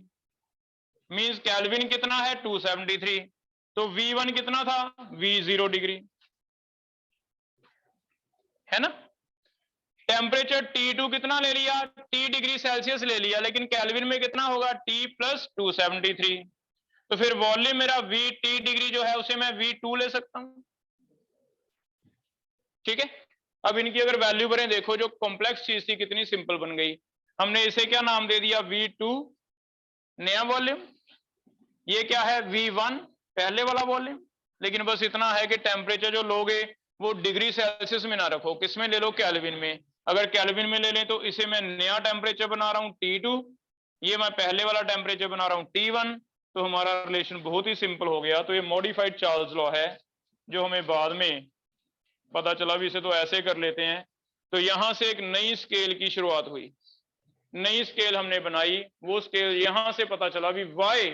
मींस केल्विन कितना है 273, तो V1 कितना था V0 डिग्री, है ना। टेम्परेचर T2 कितना ले लिया, T डिग्री सेल्सियस ले लिया, लेकिन केल्विन में कितना होगा T प्लस 273, तो फिर वॉल्यूम मेरा VT डिग्री जो है उसे मैं V2 ले सकता हूं, ठीक है। अब इनकी अगर वैल्यू भरें, देखो जो कॉम्प्लेक्स चीज थी कितनी सिंपल बन गई। हमने इसे क्या नाम दे दिया V2 नया वॉल्यूम, ये क्या है V1 पहले वाला वॉल्यूम, लेकिन बस इतना है कि टेम्परेचर जो लोगे वो डिग्री सेल्सियस में ना रखो, किसमें ले लो केल्विन में, अगर केल्विन में ले लें तो इसे मैं नया टेम्परेचर बना रहा हूं T2, ये मैं पहले वाला टेम्परेचर बना रहा हूं T1, तो हमारा रिलेशन बहुत ही सिंपल हो गया। तो ये मॉडिफाइड चार्ल्स लॉ है जो हमें बाद में पता चला भी, इसे तो ऐसे कर लेते हैं। तो यहां से एक नई स्केल की शुरुआत हुई, नई स्केल हमने बनाई, वो स्केल यहां से पता चला भी वाई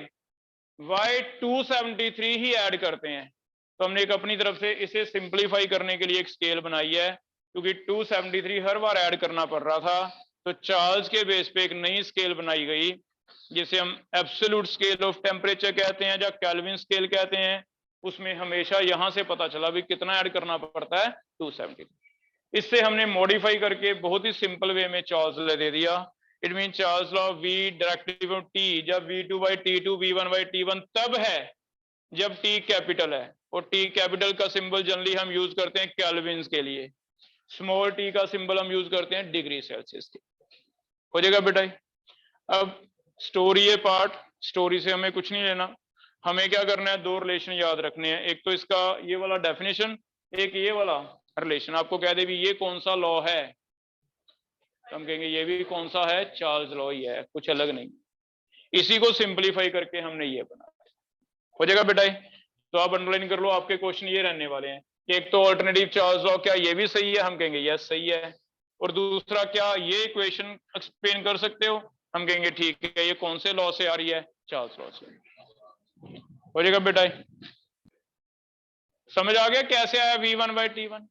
273 ही ऐड करते हैं, तो हमने एक अपनी तरफ से इसे सिंपलीफाई करने के लिए एक स्केल बनाई है, क्योंकि 273 हर बार ऐड करना पड़ रहा था, तो चार्ल्स के बेस पे एक नई स्केल बनाई गई जिसे हम एब्सोल्यूट स्केल ऑफ टेम्परेचर कहते हैं या केल्विन स्केल कहते हैं। उसमें हमेशा यहां से पता चला भी कितना ऐड करना पड़ता है 273, इससे हमने मॉडिफाई करके बहुत ही सिंपल वे में चार्ल्स लॉ दे दिया। It mean Charles law V directive of T जब V2 by T2 V1 by T1 तब है जब T कैपिटल है, और T कैपिटल का सिंबल जनरली हम यूज करते हैं केल्विन के लिए, स्मॉल टी का सिंबल हम यूज करते हैं डिग्री सेल्सियस के। हो जाएगा बेटा। अब स्टोरी है पार्ट, स्टोरी से हमें कुछ नहीं लेना, हमें क्या करना है, दो रिलेशन याद रखने हैं। एक तो इसका ये वाला डेफिनेशन, एक ये वाला रिलेशन। आपको कह दे भी ये कौन सा लॉ है, तो हम कहेंगे ये भी कौन सा है, चार्ल्स लॉ ही है, कुछ अलग नहीं। इसी को सिंपलीफाई करके हमने ये बनाया। हो जाएगा बेटा। तो आप अंडरलाइन कर लो, आपके क्वेश्चन ये रहने वाले हैं कि एक तो ऑल्टरनेटिव चार्ल्स लॉ, क्या ये भी सही है, हम कहेंगे यस सही है। और दूसरा, क्या ये इक्वेशन एक्सप्लेन कर सकते हो, हम कहेंगे ठीक है, ये कौन से लॉ से आ रही है, चार्ल्स लॉ से। हो जाएगा बेटा। समझ आ गया कैसे आया V1/T1?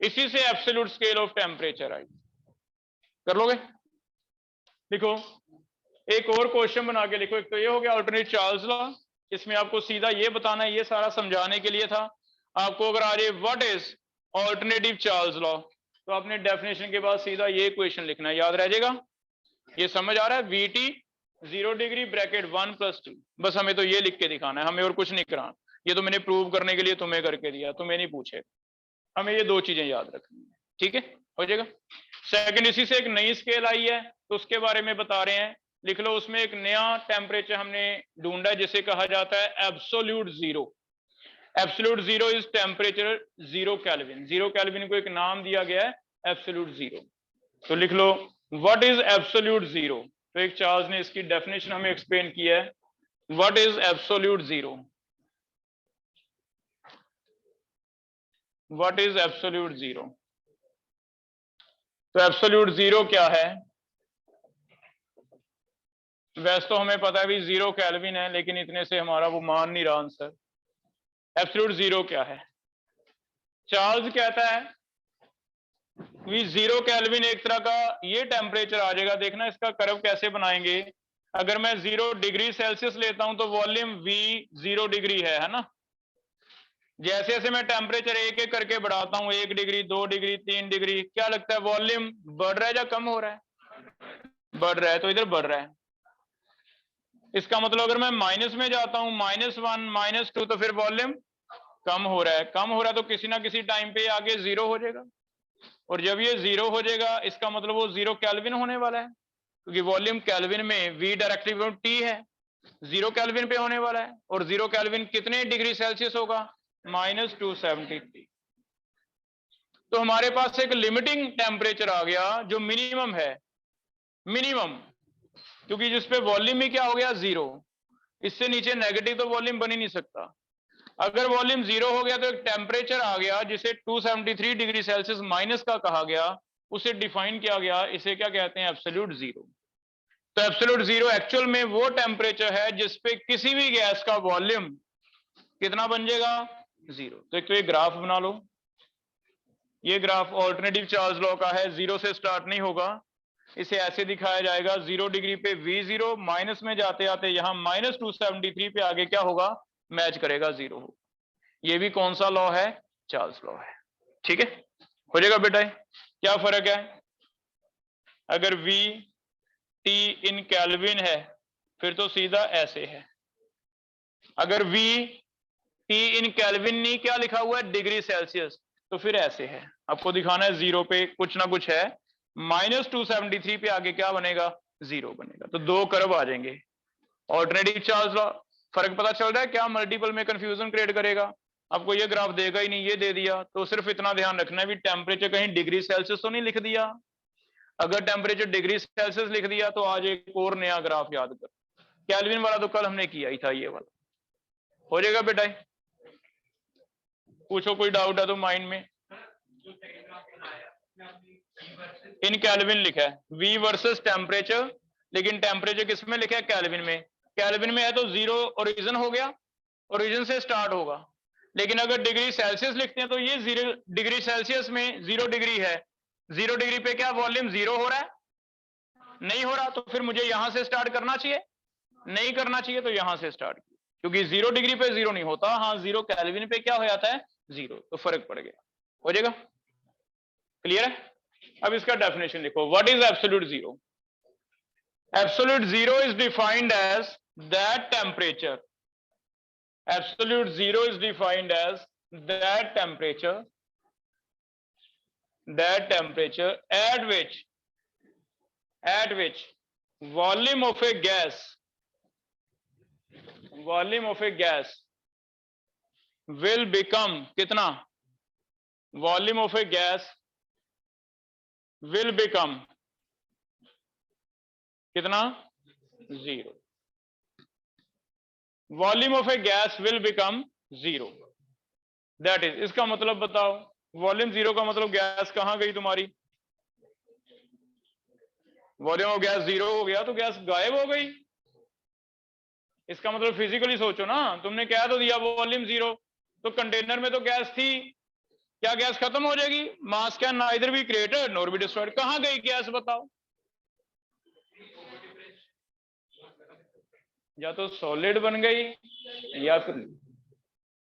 इसी से absolute scale of temperature I. कर लोगे? लिखो, एक और क्वेश्चन बना के लिखो। एक तो ये हो गया अल्टरनेट चार्ल्स लॉ, इसमें आपको सीधा ये बताना है, ये सारा समझाने के लिए था। आपको अगर आ रही है what is alternative Charles law, तो आपने डेफिनेशन के बाद सीधा ये क्वेश्चन लिखना है, याद रह जाएगा। ये समझ आ रहा है, VT 0 डिग्री ब्रैकेट 1 + 2, बस हमें तो ये लिख के दिखाना है, हमें और कुछ नहीं कराना। ये तो मैंने प्रूव करने के लिए तुम्हें करके दिया, तुम्हें नहीं पूछे, हमें ये दो चीजें याद रखनी है, ठीक है, हो जाएगा। सेकंड, इसी से एक नई स्केल आई है, तो उसके बारे में बता रहे हैं, लिख लो। उसमें एक नया टेम्परेचर हमने ढूंढा है, जिसे कहा जाता है absolute zero. Absolute zero is temperature 0 kelvin. 0 kelvin को एक नाम दिया गया है एब्सोल्यूट जीरो। तो लिख लो, व्हाट इज एब्सोल्यूट जीरो। तो एक चार्ल्स ने इसकी डेफिनेशन हमें एक्सप्लेन किया है, what is absolute zero. What is absolute zero. तो एब्सोल्यूट जीरो क्या है? वैसे तो हमें पता है भी 0 केल्विन है, लेकिन इतने से हमारा वो मान नहीं रहा आंसर। एब्सोल्यूट जीरो क्या है? चार्ल्स कहता है भी 0 केल्विन एक तरह का ये टेम्परेचर आ जाएगा। देखना इसका कर्व कैसे बनाएंगे। अगर मैं 0 डिग्री सेल्सियस लेता हूं तो वॉल्यूम V 0 डिग्री है ना। जैसे जैसे मैं टेम्परेचर एक एक करके बढ़ाता हूं, 1 डिग्री, 2 डिग्री, 3 डिग्री, क्या लगता है वॉल्यूम बढ़ रहा है या कम हो रहा है? बढ़ रहा है, तो इधर बढ़ रहा है। इसका मतलब अगर मैं माइनस में जाता हूं, -1, -2, तो फिर वॉल्यूम कम हो रहा है। कम हो रहा है तो किसी ना किसी टाइम पे आगे 0 हो जाएगा, और जब ये 0 हो जाएगा इसका मतलब वो 0 केल्विन होने वाला है, क्योंकि वॉल्यूम केल्विन में V डायरेक्टली T है, 0 केल्विन पे होने वाला है। और 0 केल्विन कितने डिग्री सेल्सियस होगा? -273। तो हमारे पास एक लिमिटिंग टेम्परेचर आ गया जो मिनिमम है, मिनिमम, क्योंकि जिसपे वॉल्यूम ही क्या हो गया, 0। इससे नीचे नेगेटिव तो वॉल्यूम बन ही नहीं सकता। अगर वॉल्यूम 0 हो गया तो एक टेम्परेचर आ गया जिसे 273 डिग्री सेल्सियस माइनस का कहा गया, उसे डिफाइन किया गया, इसे क्या कहते हैं, एब्सोल्यूट जीरो। तो एब्सोल्यूट जीरो एक्चुअल में वो टेम्परेचर है जिसपे किसी भी गैस का वॉल्यूम कितना बन जाएगा, 0। तो एक तो ये ग्राफ बना लो, ये ग्राफ ऑल्टरनेटिव चार्ल्स लॉ का है, 0 से स्टार्ट नहीं होगा। इसे ऐसे दिखाया जाएगा, 0 डिग्री पे V0, माइनस में जाते आते यहां -273 पे आगे क्या होगा, मैच करेगा, 0 हो। ये भी कौन सा लॉ है, चार्ल्स लॉ है, ठीक है, हो जाएगा बेटा। क्या फर्क है, अगर VT इन केल्विन है फिर तो सीधा ऐसे है। अगर VT इन केल्विन नहीं क्या लिखा हुआ है, डिग्री सेल्सियस, तो फिर ऐसे है। आपको दिखाना है 0 पे कुछ ना कुछ है, -273 पे आगे क्या बनेगा, 0 बनेगा। तो दो कर्व आ जाएंगे। ऑल्टरनेटिव चार्ल्स लॉ, फर्क पता चल रहा है क्या, मल्टीपल में कंफ्यूजन क्रिएट करेगा। आपको ये ग्राफ देगा ही नहीं, ये दे दिया, तो सिर्फ इतना ध्यान रखना है भी टेम्परेचर कहीं डिग्री सेल्सियस तो नहीं लिख दिया। अगर टेम्परेचर डिग्री सेल्सियस लिख दिया तो आज एक और नया ग्राफ याद कर। केल्विन वाला तो कल हमने किया ही था, ये वाला हो जाएगा बेटा। पूछो कोई डाउट है तो माइंड में। इन केल्विन लिखा है, V वर्सेस टेम्परेचर, लेकिन टेम्परेचर किस में लिखा है, केल्विन में। केल्विन में है तो 0 ओरिजिन हो गया, ओरिजिन से स्टार्ट होगा। लेकिन अगर डिग्री सेल्सियस लिखते हैं तो ये 0 डिग्री सेल्सियस में 0 डिग्री है, 0 डिग्री पे क्या वॉल्यूम 0 हो रहा है, नहीं हो रहा, तो फिर मुझे यहां से स्टार्ट करना चाहिए, नहीं करना चाहिए, तो यहां से स्टार्ट, क्योंकि 0 डिग्री पे 0 नहीं होता, हाँ 0 केल्विन पे क्या हो जाता है, 0, तो फर्क पड़ गया, हो जाएगा, क्लियर है। अब इसका डेफिनेशन लिखो, what is absolute zero. Absolute zero is defined as that temperature, absolute zero is defined as that temperature that temperature at which volume of a gas will become कितना, volume of a gas will become कितना, 0. Volume of A gas will become 0. That is, इसका मतलब बताओ, volume 0 का मतलब gas कहां गई तुम्हारी, वॉल्यूम ऑफ गैस 0 हो गया तो गैस गायब हो गई. इसका मतलब फिजिकली सोचो ना, तुमने कह तो दिया वॉल्यूम 0, तो कंटेनर में तो गैस थी, क्या गैस खत्म हो जाएगी? मास can neither be created nor be destroyed. कहां गई गैस बताओ? या तो सॉलिड बन गई या फिर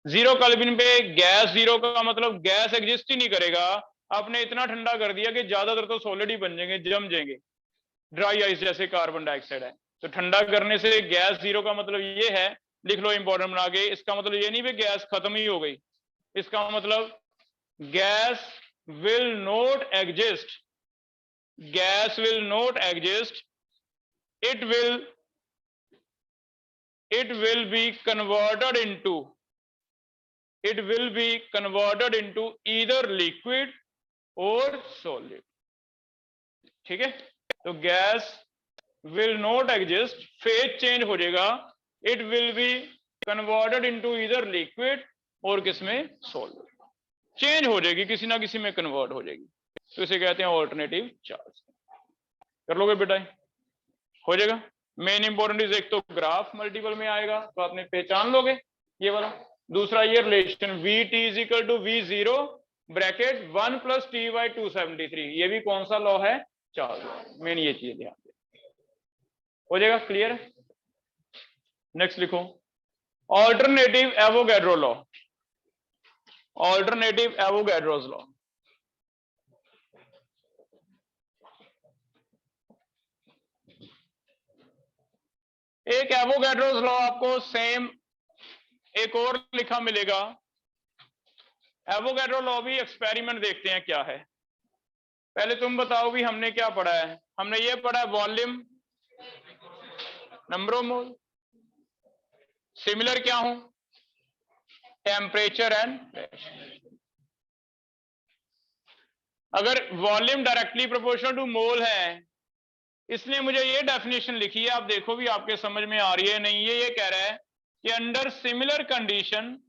जीरो केल्विन पे गैस 0 का मतलब गैस एग्जिस्ट ही नहीं करेगा. आपने इतना ठंडा कर दिया कि ज्यादातर तो सॉलिड ही बन जाएंगे, जम जाएंगे, ड्राई आइस जैसे कार्बन डाइऑक्साइड है. तो ठंडा करने से गैस 0 का मतलब ये है, लिख लो इंपॉर्टेंट बना के, इसका मतलब ये नहीं भी गैस खत्म ही हो गई. इसका मतलब gas will not exist, gas will not exist, it will be converted into either liquid or solid. ठीक है, तो gas will not exist, phase change हो जाएगा, it will be converted into either liquid और किसमें, सॉलिड. चेंज हो जाएगी, किसी ना किसी में कन्वर्ट हो जाएगी, तो इसे कहते हैं ऑल्टरनेटिव चार्ज. कर लोगे बेटा? हो जाएगा. मेन इंपॉर्टेंट इज, एक तो ग्राफ मल्टीपल में आएगा तो आपने पहचान लोगे ये वाला. दूसरा ये relation V T is equal to V 0 bracket 1 plus T by 273, ये भी कौन सा लॉ है, चार्ज लॉ. मेन ये चीज ध्यान दे. हो जाएगा क्लियर? नेक्स्ट लिखो, alternative Avogadro law. Alternative Avogadro's law. एक एवोगैड्रोस लॉ आपको सेम एक और लिखा मिलेगा. एवोगैड्रो लॉ भी एक्सपेरिमेंट देखते हैं क्या है. पहले तुम बताओ भी हमने क्या पढ़ा है. हमने ये पढ़ा है volume, number of mole, similar क्या हूं, टेम्परेचर एंड प्रेशर. अगर वॉल्यूम डायरेक्टली प्रोपोर्शनल टू मोल है, इसलिए मुझे ये डेफिनेशन लिखी है, आप देखो भी आपके समझ में आ रही है नहीं. ये कह रहा है कि under similar conditions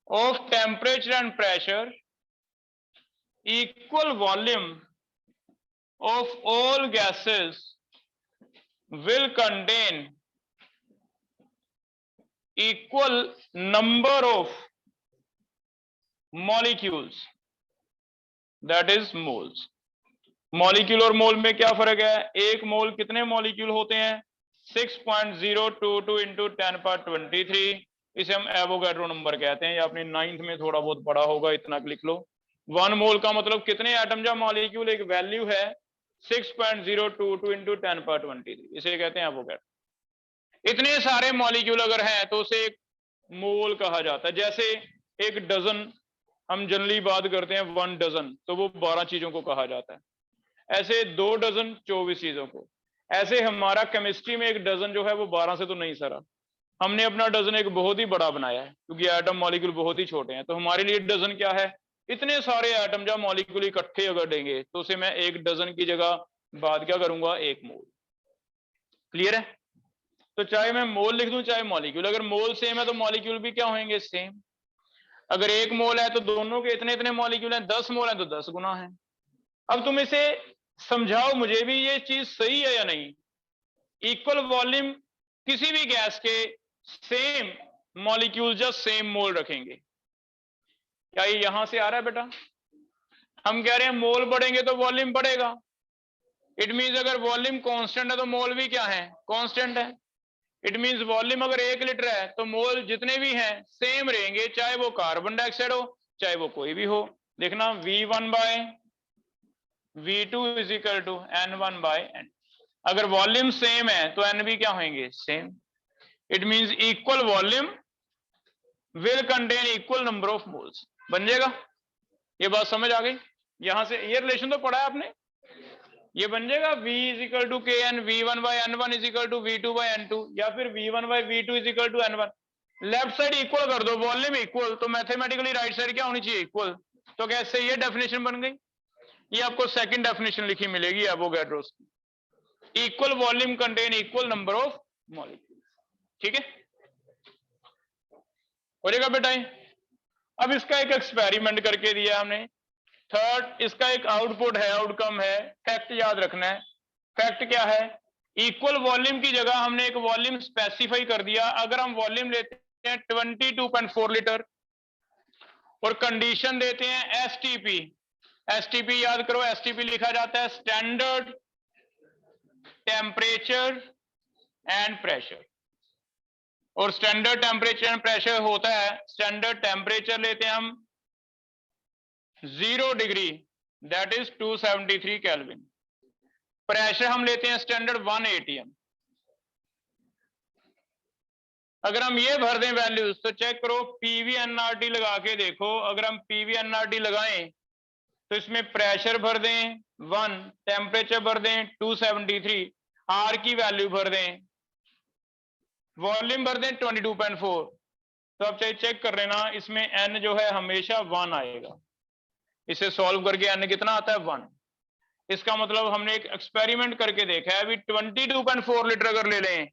of temperature and pressure, equal volume of all gases will contain equal number of molecules, that is moles. Molecule और मोल में क्या फर्क है? एक मोल कितने मॉलिक्यूल होते हैं? 6.022 इंटू 10⁻23. इसे हम एवोगैड्रो नंबर कहते हैं. ये आपने 9th में थोड़ा बहुत पढ़ा होगा, इतना लिख लो. 1 मोल का मतलब कितने एटम या मॉलिक्यूल, एक वैल्यू है 6.022 इंटू 10⁻23, इसे कहते हैं एवोगैड्रो. इतने सारे मॉलिक्यूल अगर हैं तो उसे एक मोल कहा जाता है. जैसे एक डजन, हम जनरली बात करते हैं 1 डजन, तो वो 12 चीजों को कहा जाता है. ऐसे 2 डजन 24 चीजों को. ऐसे हमारा केमिस्ट्री में एक डजन जो है वो 12 से तो नहीं सरा. हमने अपना डजन एक बहुत ही बड़ा बनाया है, क्योंकि एटम मॉलिक्यूल बहुत ही छोटे हैं. तो हमारे लिए डजन क्या है? इतने सारे एटम जब मॉलिक्यूल इकट्ठे अगर देंगे तो उसे मैं एक डजन की जगह बाद क्या करूंगा, 1 मोल. क्लियर है? तो चाहे मैं मोल लिख दूं चाहे मॉलिक्यूल, अगर मोल सेम है तो मॉलिक्यूल भी क्या होंगे, सेम. अगर 1 मोल है तो दोनों के इतने इतने मॉलिक्यूल हैं, 10 मोल है तो 10 गुना है. अब तुम इसे समझाओ मुझे भी, ये चीज सही है या नहीं. इक्वल वॉल्यूम किसी भी गैस के सेम मॉलिक्यूल जस्ट सेम मोल रखेंगे. क्या ये यहां से आ रहा है बेटा? हम कह रहे हैं मोल बढ़ेंगे तो वॉल्यूम बढ़ेगा. इट मींस अगर वॉल्यूम कांस्टेंट है तो मोल भी क्या है, कांस्टेंट है. इट मींस वॉल्यूम अगर 1 लीटर है तो मोल जितने भी हैं सेम रहेंगे, चाहे वो कार्बन डाइऑक्साइड हो चाहे वो कोई भी हो. देखना V1 by V2 is equal to N1 by N. अगर वॉल्यूम सेम है तो N भी क्या होंगे, same. It means equal volume will contain equal number of moles. बन जाएगा? ये बात समझ आ गई? यहां से ये रिलेशन तो पढ़ा है आपने, ये बन जाएगा V is equal to K N V1 by N1 is equal to V2 by N2, या फिर V1 by V2 is equal to N1। Left side equal कर दो, वॉल्यूम इक्वल, तो मैथमेटिकली राइट साइड क्या होनी चाहिए? इक्वल। तो कैसे ये डेफिनेशन बन गई? ये आपको सेकंड डेफिनेशन लिखी मिलेगी एवोगैड्रोस की, equal volume contain equal number of molecule. ठीक है, हो जाएगा बेटा? अब इसका एक एक्सपेरिमेंट करके दिया हमने। थर्ड, इसका एक आउटपुट है, आउटकम है। फैक्ट याद रखना है। फैक्ट क्या है? इक्वल वॉल्यूम की जगह हमने एक वॉल्यूम स्पेसिफाई कर दिया। अगर हम वॉल्यूम लेते हैं 22.4 लीटर और कंडीशन देते हैं एसटीपी। एसटीपी याद करो, एसटीपी लिखा जाता है स्टैंडर्ड टेम्परेचर एंड प्रेशर, और स्टैंडर्ड टेम्परेचर एंड प्रेशर होता है, स्टैंडर्ड टेम्परेचर लेते हैं हम 0 degree, that is 273 kelvin. Pressure हम लेते हैं स्टैंडर्ड 1 atm। अगर हम ये भर दें वैल्यूज तो चेक करो, पीवीएनआरटी लगा के देखो। अगर हम पीवीएनआरटी लगाएं तो इसमें प्रेशर भर दें 1, टेम्परेचर भर दें 273, आर की वैल्यू भर दें, वॉल्यूम भर दें 22.4, तो आप चाहे चेक कर लेना, इसमें एन जो है हमेशा 1 आएगा। इसे सॉल्व करके एन कितना आता है? 1। इसका मतलब हमने एक एक्सपेरिमेंट करके देखा है। अभी 22.4 लीटर अगर ले लें,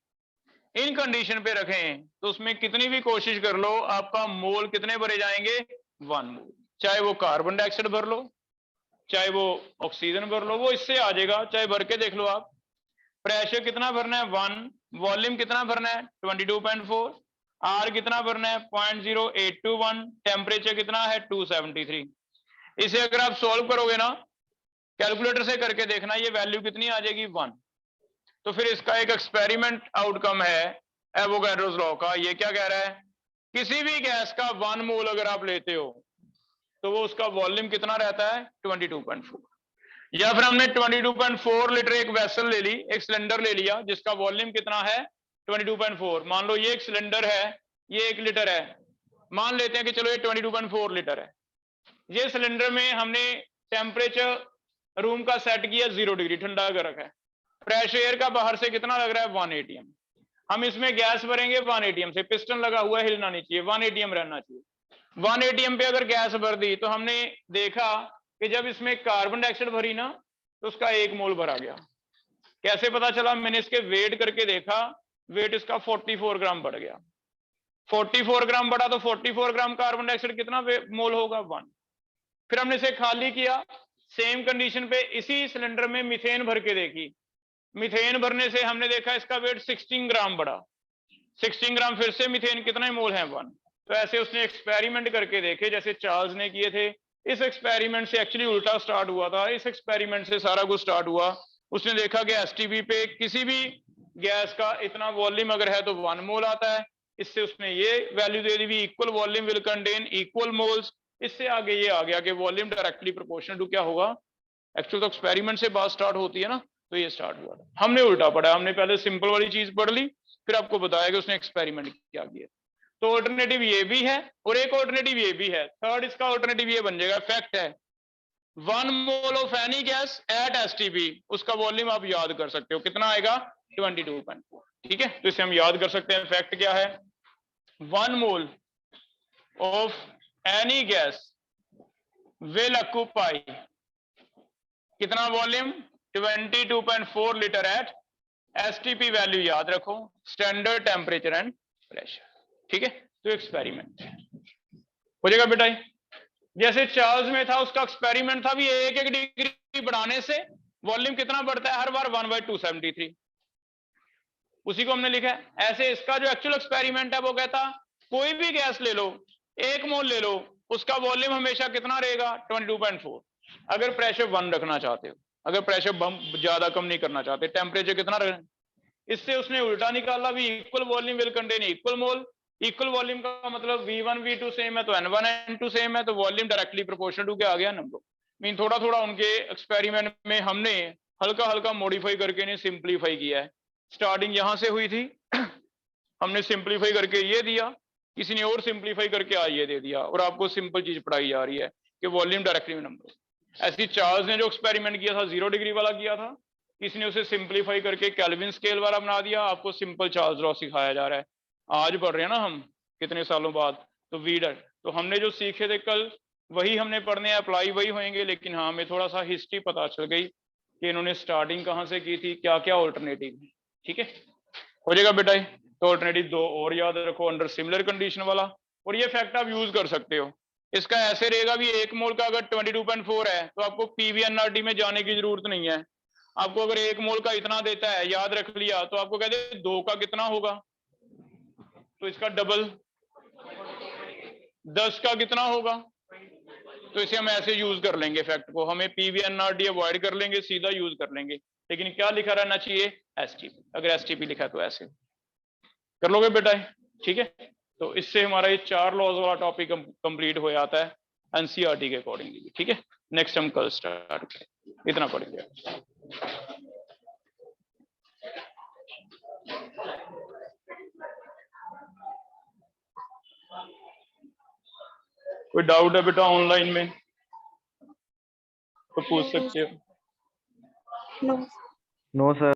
इन कंडीशन पे रखें, तो उसमें कितनी भी कोशिश कर लो, आपका मोल कितने भरे जाएंगे? 1 मोल। चाहे वो कार्बन डाइऑक्साइड भर लो, चाहे वो ऑक्सीजन भर लो, वो इससे आ जाएगा। चाहे भर के देख लो आप। प्रेशर कितना भरना है? 1। वॉल्यूम कितना भरना है? 22.4। आर कितना भरना है? 0.0821। टेम्परेचर कितना है? 273। इसे अगर आप सॉल्व करोगे ना, कैलकुलेटर से करके देखना, ये वैल्यू कितनी आ जाएगी? 1। तो फिर इसका एक एक्सपेरिमेंट आउटकम है एवोगैड्रोस लॉ का। ये क्या कह रहा है? किसी भी गैस का 1 मोल अगर आप लेते हो तो वो उसका वॉल्यूम कितना रहता है? 22.4। या फिर हमने 22.4 लीटर एक वेसल ले ली, एक सिलेंडर ले लिया जिसका वॉल्यूम कितना है? 22.4। मान लो ये एक सिलेंडर है, ये 1 लीटर है। मान लेते हैं कि चलो ये 22.4 लीटर है। ये सिलेंडर में हमने टेम्परेचर रूम का सेट किया 0 डिग्री, ठंडा कर रखा है। प्रेशर एयर का बाहर से कितना लग रहा है? 1 atm। हम इसमें गैस भरेंगे 1 atm से, पिस्टन लगा हुआ है, हिलना नहीं चाहिए, 1 atm रहना चाहिए। 1 atm पे अगर गैस भर दी तो हमने देखा कि जब इसमें कार्बन डाइऑक्साइड भरी ना, तो उसका 1 मोल भरा गया। कैसे पता चला? मैंने इसके वेट करके देखा, वेट इसका 44 ग्राम बढ़ गया। 44 ग्राम बढ़ा तो 44 ग्राम कार्बन डाइऑक्साइड कितना मोल होगा? 1। फिर हमने इसे खाली किया, सेम कंडीशन पे इसी सिलेंडर में मीथेन भर के देखी। मीथेन भरने से हमने देखा इसका वेट 16 ग्राम बढ़ा। 16 ग्राम फिर से मीथेन कितना मोल है? 1। तो ऐसे उसने एक्सपेरिमेंट करके देखे जैसे चार्ल्स ने किए थे। इस एक्सपेरिमेंट से एक्चुअली उल्टा स्टार्ट हुआ था, इस एक्सपेरिमेंट से सारा कुछ स्टार्ट हुआ। उसने देखा कि एसटीपी पे किसी भी गैस का इतना वॉल्यूम अगर है तो 1 मोल आता है। इससे उसने ये value they the, equal volume will contain equal moles. इससे आगे ये आ गया कि वॉल्यूम डायरेक्टली प्रोपोर्शनल टू क्या होगा? एक्चुअल तो एक्सपेरिमेंट से बात स्टार्ट होती है ना, तो ये स्टार्ट हुआ था। हमने उल्टा पढ़ा, हमने पहले सिंपल वाली चीज पढ़ ली, फिर आपको बताया कि उसने एक्सपेरिमेंट क्या किया। तो ऑल्टरनेटिव ये भी है और एक ऑल्टरनेटिव ये भी है। थर्ड इसका ऑल्टरनेटिव ये बन जाएगा, फैक्ट है 1 mole of any gas at STP, उसका वॉल्यूम आप याद कर सकते हो कितना आएगा? 22.4। ठीक है, तो इसे हम याद कर सकते हैं। फैक्ट क्या है? 1 mole of any gas will occupy कितना volume? 22.4 litre at STP. Value याद रखो, स्टैंडर्ड टेम्परेचर एंड प्रेशर। ठीक है, तो एक्सपेरिमेंट हो जाएगा बेटा। जैसे चार्ल्स में था, उसका एक्सपेरिमेंट था भी 1 डिग्री बढ़ाने से वॉल्यूम कितना बढ़ता है हर बार? 1/273। उसी को हमने लिखा है। ऐसे इसका जो एक्चुअल एक्सपेरिमेंट है वो कहता कोई भी गैस ले लो, 1 मोल ले लो, उसका वॉल्यूम हमेशा कितना रहेगा? 22.4। अगर प्रेशर 1 रखना चाहते हो, अगर प्रेशर ज्यादा कम नहीं करना चाहते, टेम्परेचर कितना रखना? इससे उसने उल्टा निकाला भी, equal volume will contain equal mole. Equal volume का मतलब V1 V2 सेम है तो N1 N2 सेम है, तो वॉल्यूम डायरेक्टली प्रोपोर्शनल टू क्या आ गया? नंबर। मीन थोड़ा थोड़ा उनके एक्सपेरिमेंट में हमने हल्का हल्का मॉडिफाई करके इन्हें सिंप्लीफाई किया है। स्टार्टिंग यहां से हुई थी, हमने सिंप्लीफाई करके ये दिया, किसी ने और सिंप्लीफाई करके आज ये दे दिया और आपको सिंपल चीज पढ़ाई जा रही है कि वॉल्यूम डायरेक्टली में नंबर। ऐसी चार्ल्स ने जो एक्सपेरिमेंट किया था 0 डिग्री वाला किया था, किसी ने उसे सिंप्लीफाई करके केल्विन स्केल वाला बना दिया, आपको सिंपल चार्ल्स लॉ सिखाया जा रहा है। आज पढ़ रहे हैं ना हम कितने सालों बाद, तो वीडर, तो हमने जो सीखे थे कल वही हमने पढ़ने अप्लाई वही होंगे, लेकिन हाँ हमें थोड़ा सा हिस्ट्री पता चल गई कि इन्होंने स्टार्टिंग कहाँ से की थी, क्या क्या ऑल्टरनेटिव। ठीक है, हो जाएगा बेटा। तो ऑल्टरनेटिव 2 और याद रखो अंडर सिमिलर कंडीशन वाला, और ये फैक्ट आप यूज कर सकते हो। इसका ऐसे रहेगा भी 1 मोल का अगर 22.4 है तो आपको पीवीएनआरटी में जाने की जरूरत नहीं है। आपको अगर 1 मोल का इतना देता है, याद रख लिया, तो आपको कहते 2 का कितना होगा, तो इसका डबल 10 का कितना होगा, तो इसे हम ऐसे यूज कर लेंगे फैक्ट को, हमें पीवीएनआरटी अवॉइड कर लेंगे, सीधा यूज कर लेंगे। लेकिन क्या लिखा रहना चाहिए, एसटीपी। अगर एसटीपी लिखा तो ऐसे कर लोगे बेटा। ठीक है, तो इससे हमारा ये 4 लॉज वाला टॉपिक कंप्लीट हो जाता है एनसीईआरटी के अकॉर्डिंगली। ठीक है, नेक्स्ट हम कल स्टार्ट करें, इतना पढ़ेंगे। कोई डाउट है बेटा ऑनलाइन में तो पूछ सकते हो। No sir.